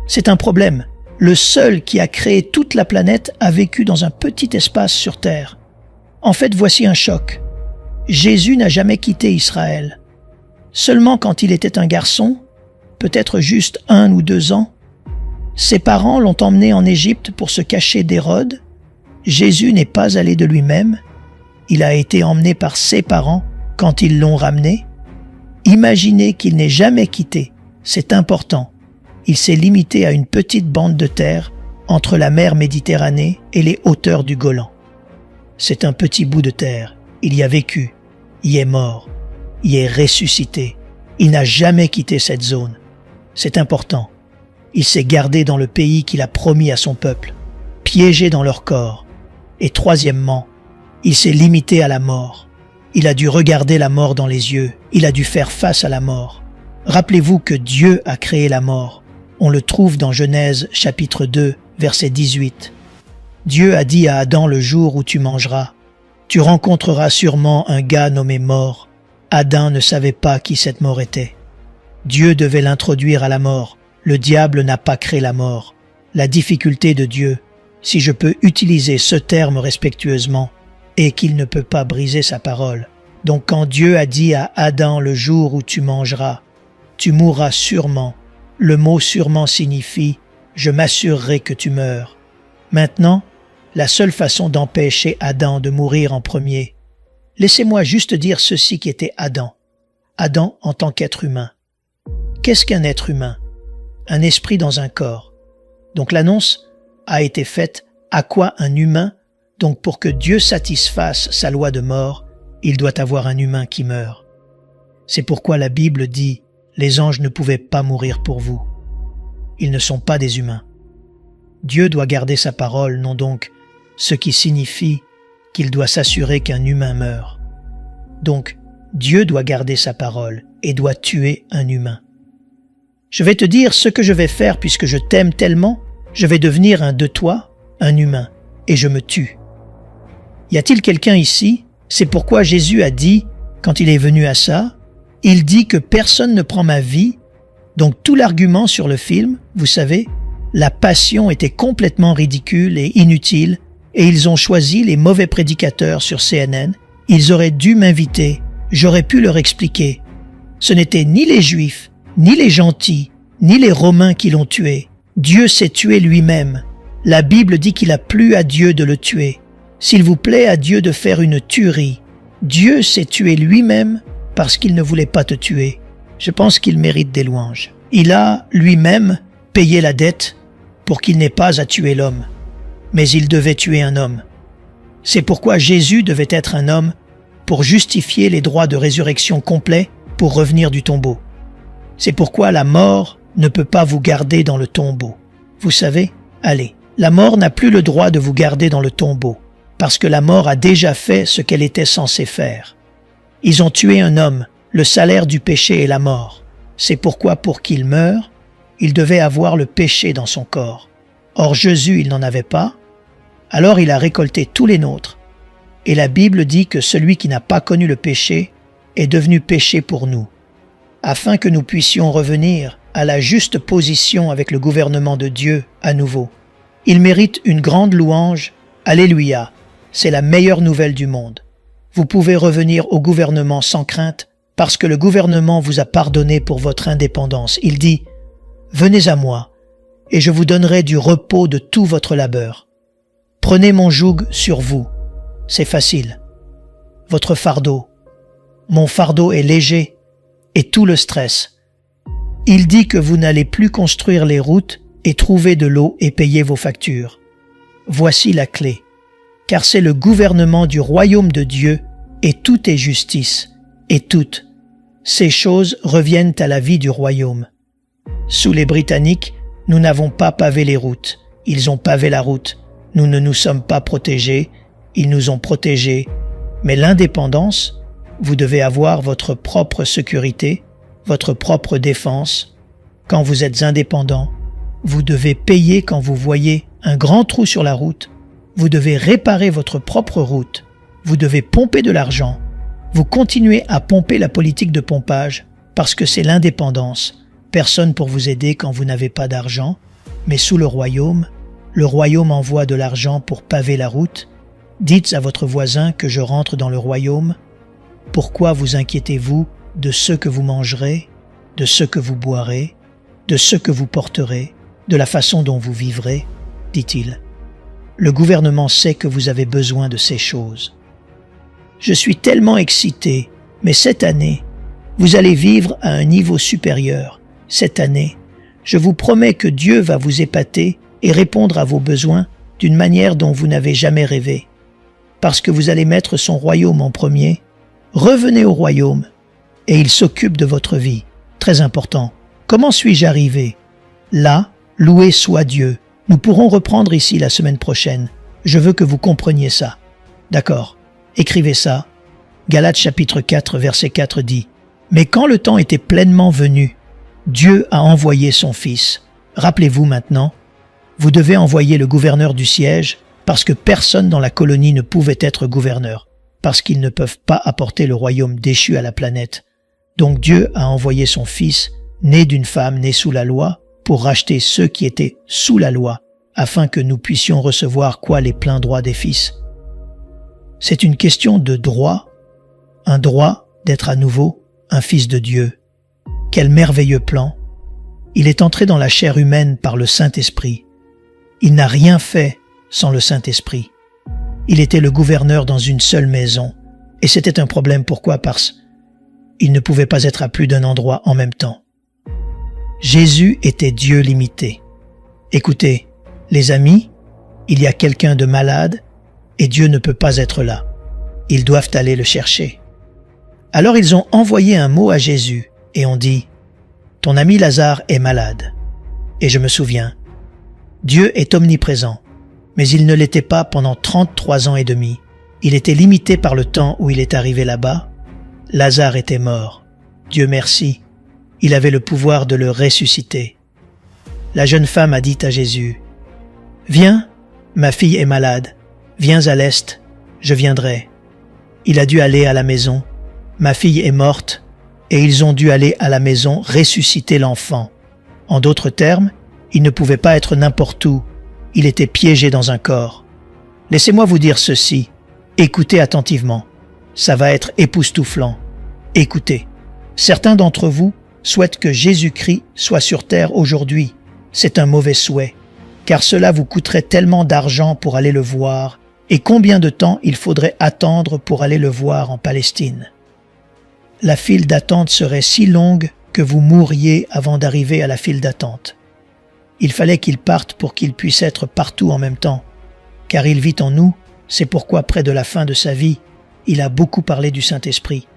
C'est un problème. Le seul qui a créé toute la planète a vécu dans un petit espace sur Terre. En fait, voici un choc. Jésus n'a jamais quitté Israël. Seulement quand il était un garçon, peut-être juste 1 ou 2 ans, ses parents l'ont emmené en Égypte pour se cacher d'Hérode. Jésus n'est pas allé de lui-même. Il a été emmené par ses parents quand ils l'ont ramené. Imaginez qu'il n'ait jamais quitté. C'est important. Il s'est limité à une petite bande de terre entre la mer Méditerranée et les hauteurs du Golan. C'est un petit bout de terre. Il y a vécu, y est mort, y est ressuscité. Il n'a jamais quitté cette zone. C'est important. Il s'est gardé dans le pays qu'il a promis à son peuple, piégé dans leur corps. Et troisièmement, il s'est limité à la mort. Il a dû regarder la mort dans les yeux. Il a dû faire face à la mort. Rappelez-vous que Dieu a créé la mort. On le trouve dans Genèse chapitre 2, verset 18. Dieu a dit à Adam le jour où tu mangeras, « Tu rencontreras sûrement un gars nommé mort. » Adam ne savait pas qui cette mort était. Dieu devait l'introduire à la mort. Le diable n'a pas créé la mort. La difficulté de Dieu, si je peux utiliser ce terme respectueusement, est qu'il ne peut pas briser sa parole. Donc quand Dieu a dit à Adam le jour où tu mangeras, tu mourras sûrement. Le mot sûrement signifie « je m'assurerai que tu meurs ». Maintenant, la seule façon d'empêcher Adam de mourir en premier, laissez-moi juste dire ceci qui était Adam. Adam en tant qu'être humain. Qu'est-ce qu'un être humain? Un esprit dans un corps. Donc l'annonce a été faite à quoi un humain? Donc pour que Dieu satisfasse sa loi de mort, il doit avoir un humain qui meurt. C'est pourquoi la Bible dit « Les anges ne pouvaient pas mourir pour vous. Ils ne sont pas des humains. » Dieu doit garder sa parole, non donc, ce qui signifie qu'il doit s'assurer qu'un humain meurt. Donc, Dieu doit garder sa parole et doit tuer un humain. Je vais te dire ce que je vais faire puisque je t'aime tellement, je vais devenir un de toi, un humain, et je me tue. Y a-t-il quelqu'un ici? C'est pourquoi Jésus a dit, quand il est venu à ça, il dit que personne ne prend ma vie. Donc tout l'argument sur le film, vous savez, la passion était complètement ridicule et inutile, et ils ont choisi les mauvais prédicateurs sur CNN. Ils auraient dû m'inviter, j'aurais pu leur expliquer. Ce n'étaient ni les Juifs, ni les gentils, ni les Romains qui l'ont tué. Dieu s'est tué lui-même. La Bible dit qu'il a plu à Dieu de le tuer. S'il vous plaît à Dieu de faire une tuerie, Dieu s'est tué lui-même parce qu'il ne voulait pas te tuer. Je pense qu'il mérite des louanges. Il a lui-même payé la dette pour qu'il n'ait pas à tuer l'homme. Mais il devait tuer un homme. C'est pourquoi Jésus devait être un homme pour justifier les droits de résurrection complets pour revenir du tombeau. C'est pourquoi la mort ne peut pas vous garder dans le tombeau. Vous savez, allez, la mort n'a plus le droit de vous garder dans le tombeau, parce que la mort a déjà fait ce qu'elle était censée faire. Ils ont tué un homme, le salaire du péché est la mort. C'est pourquoi pour qu'il meure, il devait avoir le péché dans son corps. Or Jésus, il n'en avait pas, alors il a récolté tous les nôtres. Et la Bible dit que celui qui n'a pas connu le péché est devenu péché pour nous, afin que nous puissions revenir à la juste position avec le gouvernement de Dieu à nouveau. Il mérite une grande louange. Alléluia, c'est la meilleure nouvelle du monde. Vous pouvez revenir au gouvernement sans crainte parce que le gouvernement vous a pardonné pour votre indépendance. Il dit « Venez à moi, et je vous donnerai du repos de tout votre labeur. Prenez mon joug sur vous. C'est facile. Votre fardeau. Mon fardeau est léger et tout le stress. Il dit que vous n'allez plus construire les routes et trouver de l'eau et payer vos factures. Voici la clé. Car c'est le gouvernement du royaume de Dieu et tout est justice. Et toutes ces choses reviennent à la vie du royaume. Sous les Britanniques, nous n'avons pas pavé les routes. Ils ont pavé la route. Nous ne nous sommes pas protégés. Ils nous ont protégés. Mais l'indépendance, vous devez avoir votre propre sécurité, votre propre défense. Quand vous êtes indépendant, vous devez payer quand vous voyez un grand trou sur la route. Vous devez réparer votre propre route. Vous devez pomper de l'argent. Vous continuez à pomper la politique de pompage parce que c'est l'indépendance. Personne pour vous aider quand vous n'avez pas d'argent. Mais sous le royaume envoie de l'argent pour paver la route. Dites à votre voisin que je rentre dans le royaume. Pourquoi vous inquiétez-vous de ce que vous mangerez, de ce que vous boirez, de ce que vous porterez, de la façon dont vous vivrez, dit-il. Le gouvernement sait que vous avez besoin de ces choses. Je suis tellement excité, mais cette année, vous allez vivre à un niveau supérieur. Cette année, je vous promets que Dieu va vous épater et répondre à vos besoins d'une manière dont vous n'avez jamais rêvé. Parce que vous allez mettre son royaume en premier, revenez au royaume et il s'occupe de votre vie. Très important. Comment suis-je arrivé? Là, loué soit Dieu. Nous pourrons reprendre ici la semaine prochaine. Je veux que vous compreniez ça. D'accord. Écrivez ça. Galates chapitre 4, verset 4 dit « Mais quand le temps était pleinement venu, Dieu a envoyé son Fils. » Rappelez-vous maintenant, vous devez envoyer le gouverneur du siège parce que personne dans la colonie ne pouvait être gouverneur, parce qu'ils ne peuvent pas apporter le royaume déchu à la planète. Donc Dieu a envoyé son Fils, né d'une femme née sous la loi, pour racheter ceux qui étaient sous la loi, afin que nous puissions recevoir les pleins droits des fils. C'est une question de droit, un droit d'être à nouveau un fils de Dieu. Quel merveilleux plan! Il est entré dans la chair humaine par le Saint-Esprit. Il n'a rien fait sans le Saint-Esprit. Il était le gouverneur dans une seule maison, et c'était un problème. Pourquoi? Parce qu'il ne pouvait pas être à plus d'un endroit en même temps. Jésus était Dieu limité. Écoutez, les amis, il y a quelqu'un de malade et Dieu ne peut pas être là. Ils doivent aller le chercher. Alors ils ont envoyé un mot à Jésus et ont dit « Ton ami Lazare est malade. » Et je me souviens, Dieu est omniprésent, mais il ne l'était pas pendant 33 ans et demi. Il était limité par le temps où il est arrivé là-bas. Lazare était mort. Dieu merci. Il avait le pouvoir de le ressusciter. La jeune femme a dit à Jésus, « Viens, ma fille est malade. Viens à l'est, je viendrai. » Il a dû aller à la maison. Ma fille est morte, et ils ont dû aller à la maison ressusciter l'enfant. En d'autres termes, il ne pouvait pas être n'importe où. Il était piégé dans un corps. Laissez-moi vous dire ceci. Écoutez attentivement. Ça va être époustouflant. Écoutez. Certains d'entre vous souhaite que Jésus-Christ soit sur terre aujourd'hui. C'est un mauvais souhait, car cela vous coûterait tellement d'argent pour aller le voir, et combien de temps il faudrait attendre pour aller le voir en Palestine. La file d'attente serait si longue que vous mourriez avant d'arriver à la file d'attente. Il fallait qu'il parte pour qu'il puisse être partout en même temps, car il vit en nous. C'est pourquoi près de la fin de sa vie, il a beaucoup parlé du Saint-Esprit.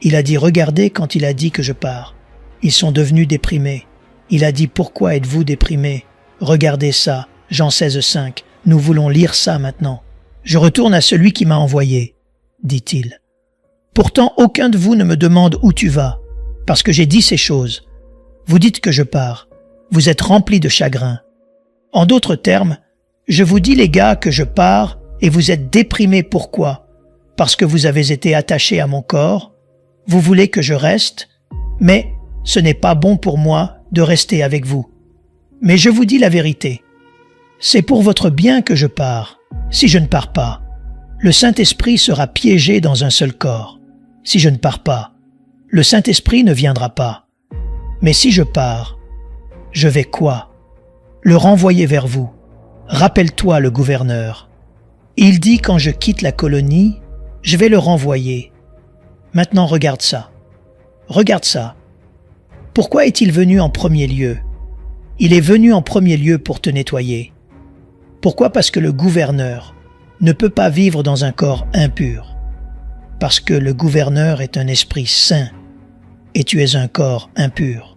Il a dit « Regardez quand il a dit que je pars ». Ils sont devenus déprimés. Il a dit « Pourquoi êtes-vous déprimés ? Regardez ça, Jean 16,5. Nous voulons lire ça maintenant. Je retourne à celui qui m'a envoyé, dit-il. Pourtant, aucun de vous ne me demande où tu vas, parce que j'ai dit ces choses. Vous dites que je pars. Vous êtes remplis de chagrin. En d'autres termes, je vous dis les gars que je pars et vous êtes déprimés. Pourquoi ? Parce que vous avez été attachés à mon corps. Vous voulez que je reste, mais ce n'est pas bon pour moi de rester avec vous. Mais je vous dis la vérité. C'est pour votre bien que je pars. Si je ne pars pas, le Saint-Esprit sera piégé dans un seul corps. Si je ne pars pas, le Saint-Esprit ne viendra pas. Mais si je pars, je vais quoi ? Le renvoyer vers vous. Rappelle-toi le gouverneur. Il dit quand je quitte la colonie, je vais le renvoyer. Maintenant regarde ça. Regarde ça. Pourquoi est-il venu en premier lieu ? Il est venu en premier lieu pour te nettoyer. Pourquoi ? Parce que le gouverneur ne peut pas vivre dans un corps impur. Parce que le gouverneur est un esprit saint et tu es un corps impur.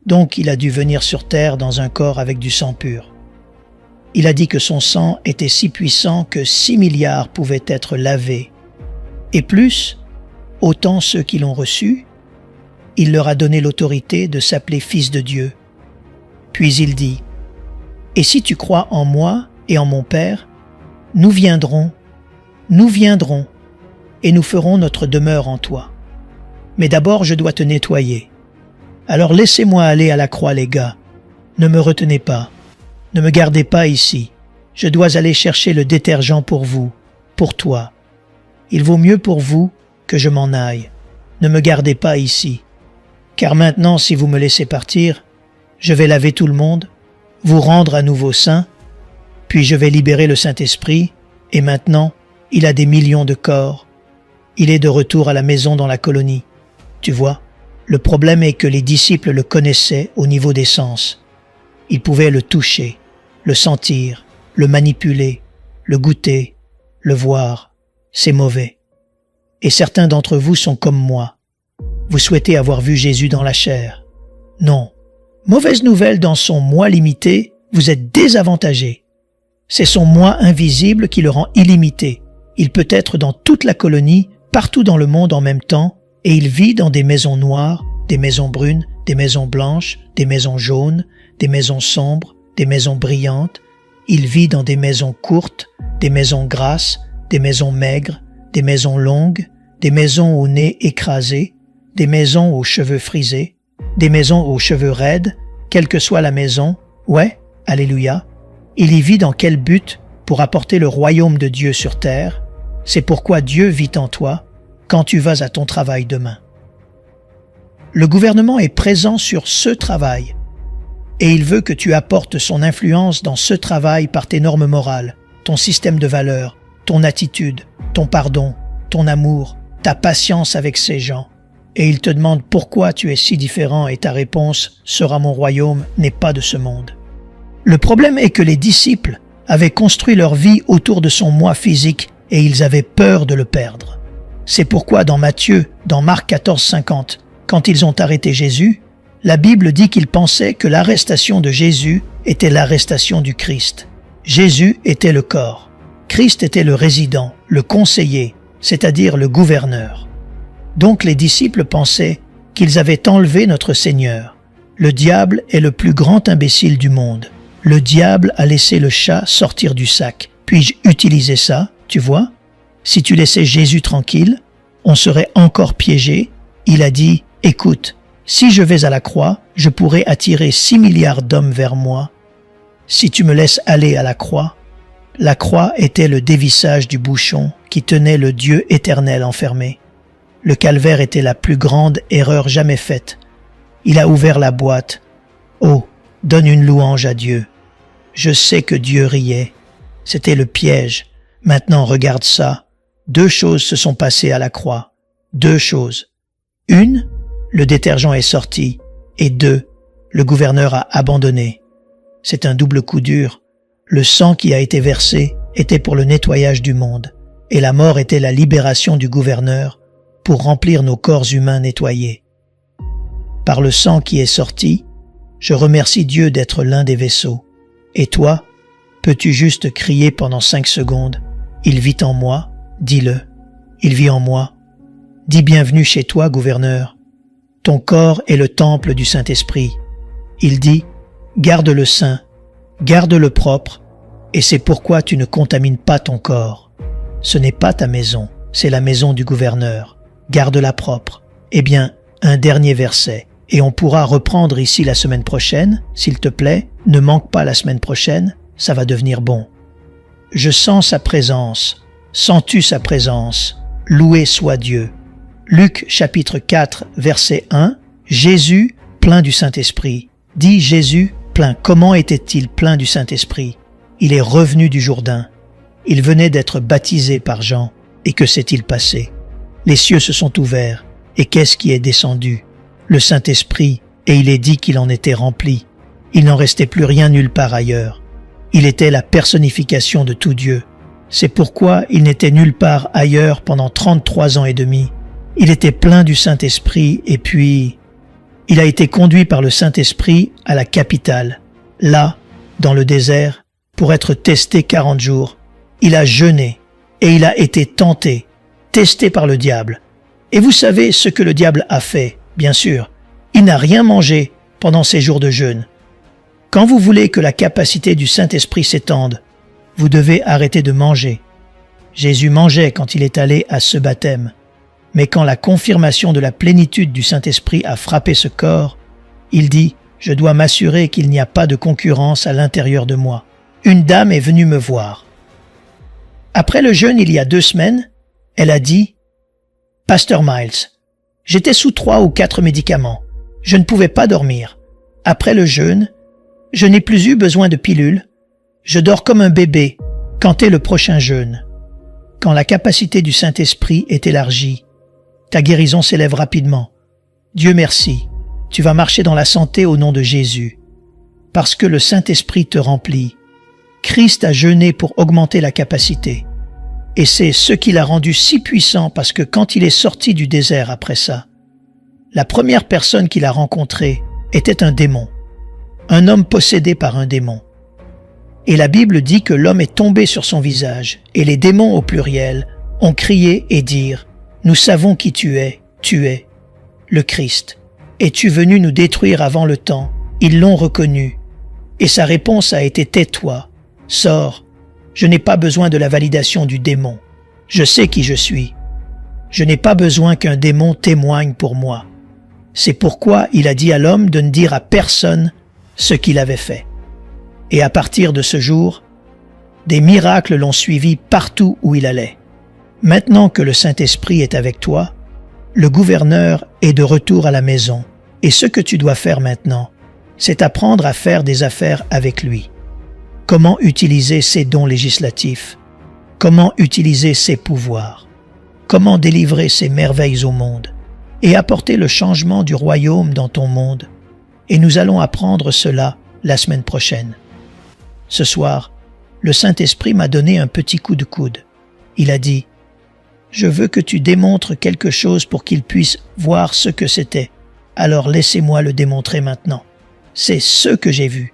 Donc il a dû venir sur terre dans un corps avec du sang pur. Il a dit que son sang était si puissant que 6 milliards pouvaient être lavés. Et plus, autant ceux qui l'ont reçu, il leur a donné l'autorité de s'appeler fils de Dieu. Puis il dit, « Et si tu crois en moi et en mon Père, nous viendrons, et nous ferons notre demeure en toi. Mais d'abord je dois te nettoyer. Alors laissez-moi aller à la croix, les gars. Ne me retenez pas. Ne me gardez pas ici. Je dois aller chercher le détergent pour vous, pour toi. Il vaut mieux pour vous que je m'en aille. Ne me gardez pas ici. Car maintenant, si vous me laissez partir, je vais laver tout le monde, vous rendre à nouveau saint, puis je vais libérer le Saint-Esprit, et maintenant, il a des millions de corps. Il est de retour à la maison dans la colonie. Tu vois, le problème est que les disciples le connaissaient au niveau des sens. Ils pouvaient le toucher, le sentir, le manipuler, le goûter, le voir. C'est mauvais. Et certains d'entre vous sont comme moi. Vous souhaitez avoir vu Jésus dans la chair. Non. Mauvaise nouvelle, dans son moi limité, vous êtes désavantagés. C'est son moi invisible qui le rend illimité. Il peut être dans toute la colonie, partout dans le monde en même temps, et il vit dans des maisons noires, des maisons brunes, des maisons blanches, des maisons jaunes, des maisons sombres, des maisons brillantes. Il vit dans des maisons courtes, des maisons grasses, des maisons maigres, des maisons longues, des maisons au nez écrasé, des maisons aux cheveux frisés, des maisons aux cheveux raides, quelle que soit la maison. Ouais, alléluia. Il y vit dans quel but ? Pour apporter le royaume de Dieu sur terre. C'est pourquoi Dieu vit en toi quand tu vas à ton travail demain. Le gouvernement est présent sur ce travail et il veut que tu apportes son influence dans ce travail par tes normes morales, ton système de valeurs, ton attitude, ton pardon, ton amour, ta patience avec ces gens. Et il te demande pourquoi tu es si différent et ta réponse sera « Mon royaume n'est pas de ce monde ». Le problème est que les disciples avaient construit leur vie autour de son moi physique et ils avaient peur de le perdre. C'est pourquoi dans Matthieu, dans Marc 14,50, quand ils ont arrêté Jésus, la Bible dit qu'ils pensaient que l'arrestation de Jésus était l'arrestation du Christ. Jésus était le corps. Christ était le résident, le conseiller, c'est-à-dire le gouverneur. Donc les disciples pensaient qu'ils avaient enlevé notre Seigneur. Le diable est le plus grand imbécile du monde. Le diable a laissé le chat sortir du sac. Puis-je utiliser ça, tu vois? Si tu laissais Jésus tranquille, on serait encore piégé. Il a dit, écoute, si je vais à la croix, je pourrai attirer 6 milliards d'hommes vers moi. Si tu me laisses aller à la croix était le dévissage du bouchon qui tenait le Dieu éternel enfermé. Le calvaire était la plus grande erreur jamais faite. Il a ouvert la boîte. Oh, donne une louange à Dieu. Je sais que Dieu riait. C'était le piège. Maintenant, regarde ça. 2 choses se sont passées à la croix. 2 choses. 1, le détergent est sorti. Et 2, le gouverneur a abandonné. C'est un double coup dur. Le sang qui a été versé était pour le nettoyage du monde, et la mort était la libération du gouverneur pour remplir nos corps humains nettoyés. Par le sang qui est sorti, je remercie Dieu d'être l'un des vaisseaux. Et toi, peux-tu juste crier pendant 5 secondes, « Il vit en moi », dis-le, « Il vit en moi ». Dis bienvenue chez toi, gouverneur. Ton corps est le temple du Saint-Esprit. Il dit, garde-le saint, garde-le propre, et c'est pourquoi tu ne contamines pas ton corps. Ce n'est pas ta maison, c'est la maison du gouverneur. Garde-la propre. Eh bien, un dernier verset, et on pourra reprendre ici la semaine prochaine, s'il te plaît, ne manque pas la semaine prochaine, ça va devenir bon. Je sens sa présence. Sens-tu sa présence? Loué soit Dieu. Luc chapitre 4, verset 1, Jésus plein du Saint-Esprit. Dit Jésus plein. Comment était-il plein du Saint-Esprit? Il est revenu du Jourdain. Il venait d'être baptisé par Jean. Et que s'est-il passé? Les cieux se sont ouverts. Et qu'est-ce qui est descendu? Le Saint-Esprit. Et il est dit qu'il en était rempli. Il n'en restait plus rien nulle part ailleurs. Il était la personnification de tout Dieu. C'est pourquoi il n'était nulle part ailleurs pendant 33 ans et demi. Il était plein du Saint-Esprit et puis il a été conduit par le Saint-Esprit à la capitale, là, dans le désert, pour être testé 40 jours. Il a jeûné et il a été tenté, testé par le diable. Et vous savez ce que le diable a fait, bien sûr. Il n'a rien mangé pendant ces jours de jeûne. Quand vous voulez que la capacité du Saint-Esprit s'étende, vous devez arrêter de manger. Jésus mangeait quand il est allé à ce baptême. Mais quand la confirmation de la plénitude du Saint-Esprit a frappé ce corps, il dit « Je dois m'assurer qu'il n'y a pas de concurrence à l'intérieur de moi. » Une dame est venue me voir. Après le jeûne, il y a 2 semaines, elle a dit « Pasteur Miles, j'étais sous 3 ou 4 médicaments. Je ne pouvais pas dormir. Après le jeûne, je n'ai plus eu besoin de pilules. Je dors comme un bébé. Quand est le prochain jeûne? » Quand la capacité du Saint-Esprit est élargie, ta guérison s'élève rapidement. Dieu merci, tu vas marcher dans la santé au nom de Jésus. Parce que le Saint-Esprit te remplit. Christ a jeûné pour augmenter la capacité. Et c'est ce qui l'a rendu si puissant parce que quand il est sorti du désert après ça, la première personne qu'il a rencontrée était un démon. Un homme possédé par un démon. Et la Bible dit que l'homme est tombé sur son visage, et les démons au pluriel ont crié et dirent « Nous savons qui tu es, le Christ. Es-tu venu nous détruire avant le temps? » Ils l'ont reconnu. Et sa réponse a été « Tais-toi, sors, je n'ai pas besoin de la validation du démon. Je sais qui je suis. Je n'ai pas besoin qu'un démon témoigne pour moi. » C'est pourquoi il a dit à l'homme de ne dire à personne ce qu'il avait fait. Et à partir de ce jour, des miracles l'ont suivi partout où il allait. Maintenant que le Saint-Esprit est avec toi, le gouverneur est de retour à la maison. Et ce que tu dois faire maintenant, c'est apprendre à faire des affaires avec lui. Comment utiliser ses dons législatifs? Comment utiliser ses pouvoirs? Comment délivrer ses merveilles au monde? Et apporter le changement du royaume dans ton monde. Et nous allons apprendre cela la semaine prochaine. Ce soir, le Saint-Esprit m'a donné un petit coup de coude. Il a dit « Je veux que tu démontres quelque chose pour qu'il puisse voir ce que c'était. Alors laissez-moi le démontrer maintenant. C'est ce que j'ai vu. »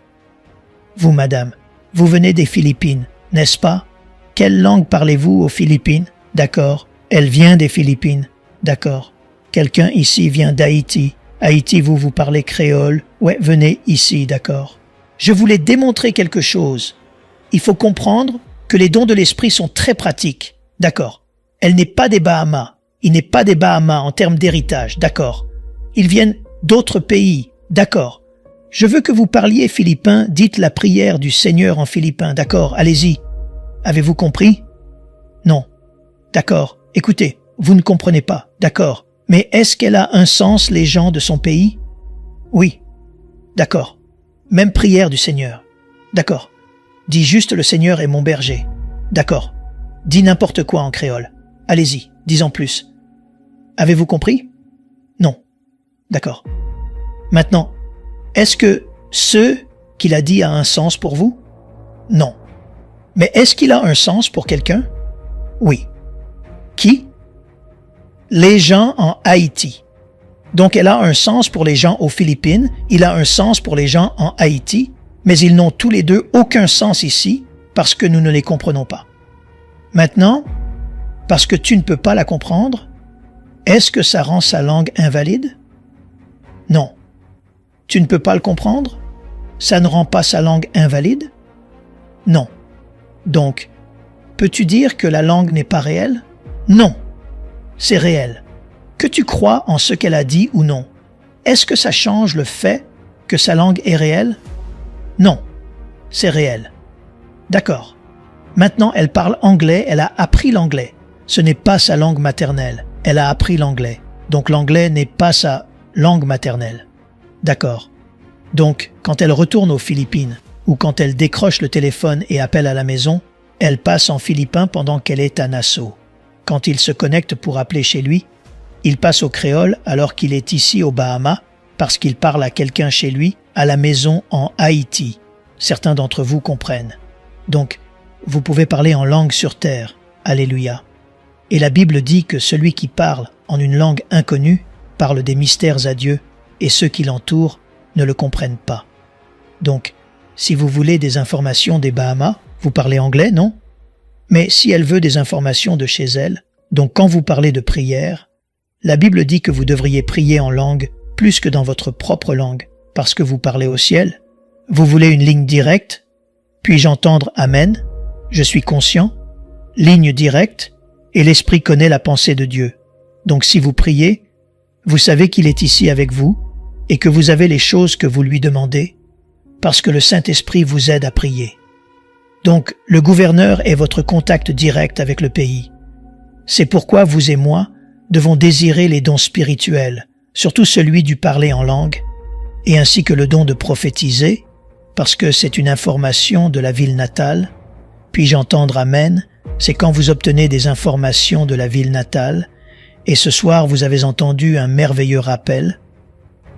Vous, madame, vous venez des Philippines, n'est-ce pas? Quelle langue parlez-vous aux Philippines? D'accord. Elle vient des Philippines. D'accord. Quelqu'un ici vient d'Haïti. Haïti, vous parlez créole. Ouais, venez ici, d'accord. Je voulais démontrer quelque chose. Il faut comprendre que les dons de l'esprit sont très pratiques. D'accord. Elle n'est pas des Bahamas. Il n'est pas des Bahamas en termes d'héritage. D'accord. Ils viennent d'autres pays. D'accord. Je veux que vous parliez philippin. Dites la prière du Seigneur en philippin. D'accord. Allez-y. Avez-vous compris? Non. D'accord. Écoutez, vous ne comprenez pas. D'accord. Mais est-ce qu'elle a un sens, les gens de son pays? Oui. D'accord. Même prière du Seigneur. D'accord. Dis juste le Seigneur est mon berger. D'accord. Dis n'importe quoi en créole. Allez-y, dis en plus. Avez-vous compris? Non. D'accord. Maintenant, est-ce que ce qu'il a dit a un sens pour vous? Non. Mais est-ce qu'il a un sens pour quelqu'un? Oui. Qui? Les gens en Haïti. Donc elle a un sens pour les gens aux Philippines, il a un sens pour les gens en Haïti, mais ils n'ont tous les deux aucun sens ici parce que nous ne les comprenons pas. Maintenant, parce que tu ne peux pas la comprendre, est-ce que ça rend sa langue invalide? Non. Tu ne peux pas le comprendre? Ça ne rend pas sa langue invalide? Non. Donc, peux-tu dire que la langue n'est pas réelle? Non. C'est réel. Que tu crois en ce qu'elle a dit ou non, est-ce que ça change le fait que sa langue est réelle? Non. C'est réel. D'accord. Maintenant, elle parle anglais, elle a appris l'anglais. Ce n'est pas sa langue maternelle. Elle a appris l'anglais. Donc l'anglais n'est pas sa langue maternelle. D'accord. Donc, quand elle retourne aux Philippines, ou quand elle décroche le téléphone et appelle à la maison, elle passe en philippin pendant qu'elle est à Nassau. Quand il se connecte pour appeler chez lui, il passe au créole alors qu'il est ici aux Bahamas parce qu'il parle à quelqu'un chez lui à la maison en Haïti. Certains d'entre vous comprennent. Donc, vous pouvez parler en langue sur terre. Alléluia. Et la Bible dit que celui qui parle en une langue inconnue parle des mystères à Dieu et ceux qui l'entourent ne le comprennent pas. Donc, si vous voulez des informations des Bahamas, vous parlez anglais, non? Mais si elle veut des informations de chez elle, donc quand vous parlez de prière, la Bible dit que vous devriez prier en langue plus que dans votre propre langue, parce que vous parlez au ciel. Vous voulez une ligne directe? Puis-je entendre Amen? Je suis conscient. Ligne directe, et l'Esprit connaît la pensée de Dieu. Donc si vous priez, vous savez qu'il est ici avec vous, et que vous avez les choses que vous lui demandez, parce que le Saint-Esprit vous aide à prier. Donc, le gouverneur est votre contact direct avec le pays. C'est pourquoi vous et moi devons désirer les dons spirituels, surtout celui du parler en langue, et ainsi que le don de prophétiser, parce que c'est une information de la ville natale. Puis-je entendre Amen? C'est quand vous obtenez des informations de la ville natale, et ce soir vous avez entendu un merveilleux rappel.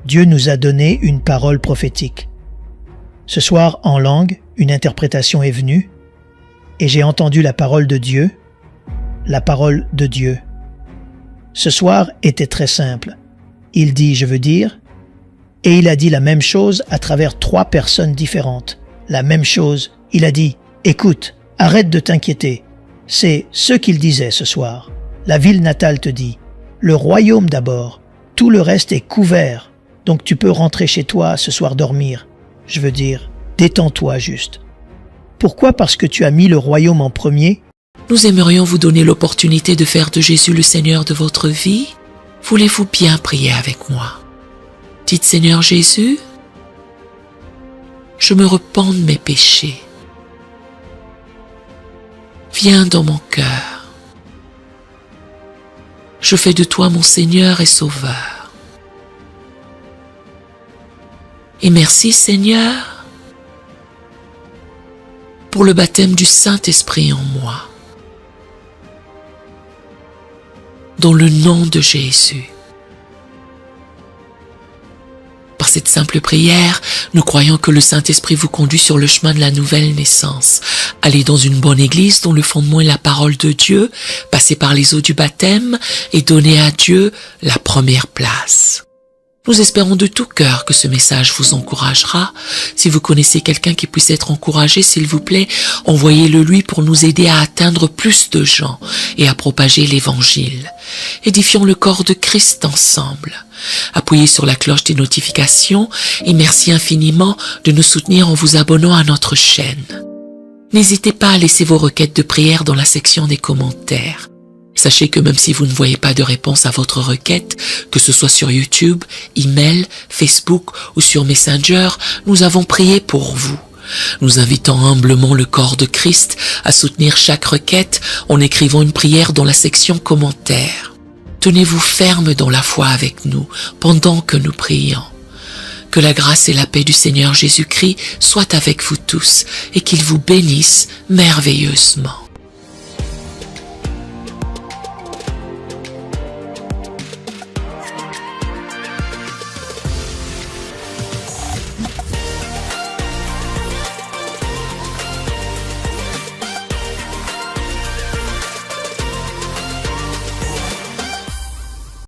Dieu nous a donné une parole prophétique. Ce soir, en langue, une interprétation est venue, et j'ai entendu la parole de Dieu, la parole de Dieu. Ce soir était très simple. Il dit « je veux dire », et il a dit la même chose à travers 3 personnes différentes. La même chose, il a dit « écoute, arrête de t'inquiéter ». C'est ce qu'il disait ce soir. La ville natale te dit « le royaume d'abord, tout le reste est couvert, donc tu peux rentrer chez toi ce soir dormir. Je veux dire, détends-toi juste. » Pourquoi? Parce que tu as mis le royaume en premier. Nous aimerions vous donner l'opportunité de faire de Jésus le Seigneur de votre vie. Voulez-vous bien prier avec moi? Dites Seigneur Jésus, je me repens de mes péchés. Viens dans mon cœur. Je fais de toi mon Seigneur et Sauveur. Et merci Seigneur pour le baptême du Saint-Esprit en moi. Dans le nom de Jésus. Par cette simple prière, nous croyons que le Saint-Esprit vous conduit sur le chemin de la nouvelle naissance. Allez dans une bonne église dont le fondement est la parole de Dieu, passez par les eaux du baptême et donnez à Dieu la première place. Nous espérons de tout cœur que ce message vous encouragera. Si vous connaissez quelqu'un qui puisse être encouragé, s'il vous plaît, envoyez-le lui pour nous aider à atteindre plus de gens et à propager l'Évangile. Édifions le corps de Christ ensemble. Appuyez sur la cloche des notifications et merci infiniment de nous soutenir en vous abonnant à notre chaîne. N'hésitez pas à laisser vos requêtes de prière dans la section des commentaires. Sachez que même si vous ne voyez pas de réponse à votre requête, que ce soit sur YouTube, email, Facebook ou sur Messenger, nous avons prié pour vous. Nous invitons humblement le corps de Christ à soutenir chaque requête en écrivant une prière dans la section commentaires. Tenez-vous ferme dans la foi avec nous pendant que nous prions. Que la grâce et la paix du Seigneur Jésus-Christ soient avec vous tous et qu'il vous bénisse merveilleusement.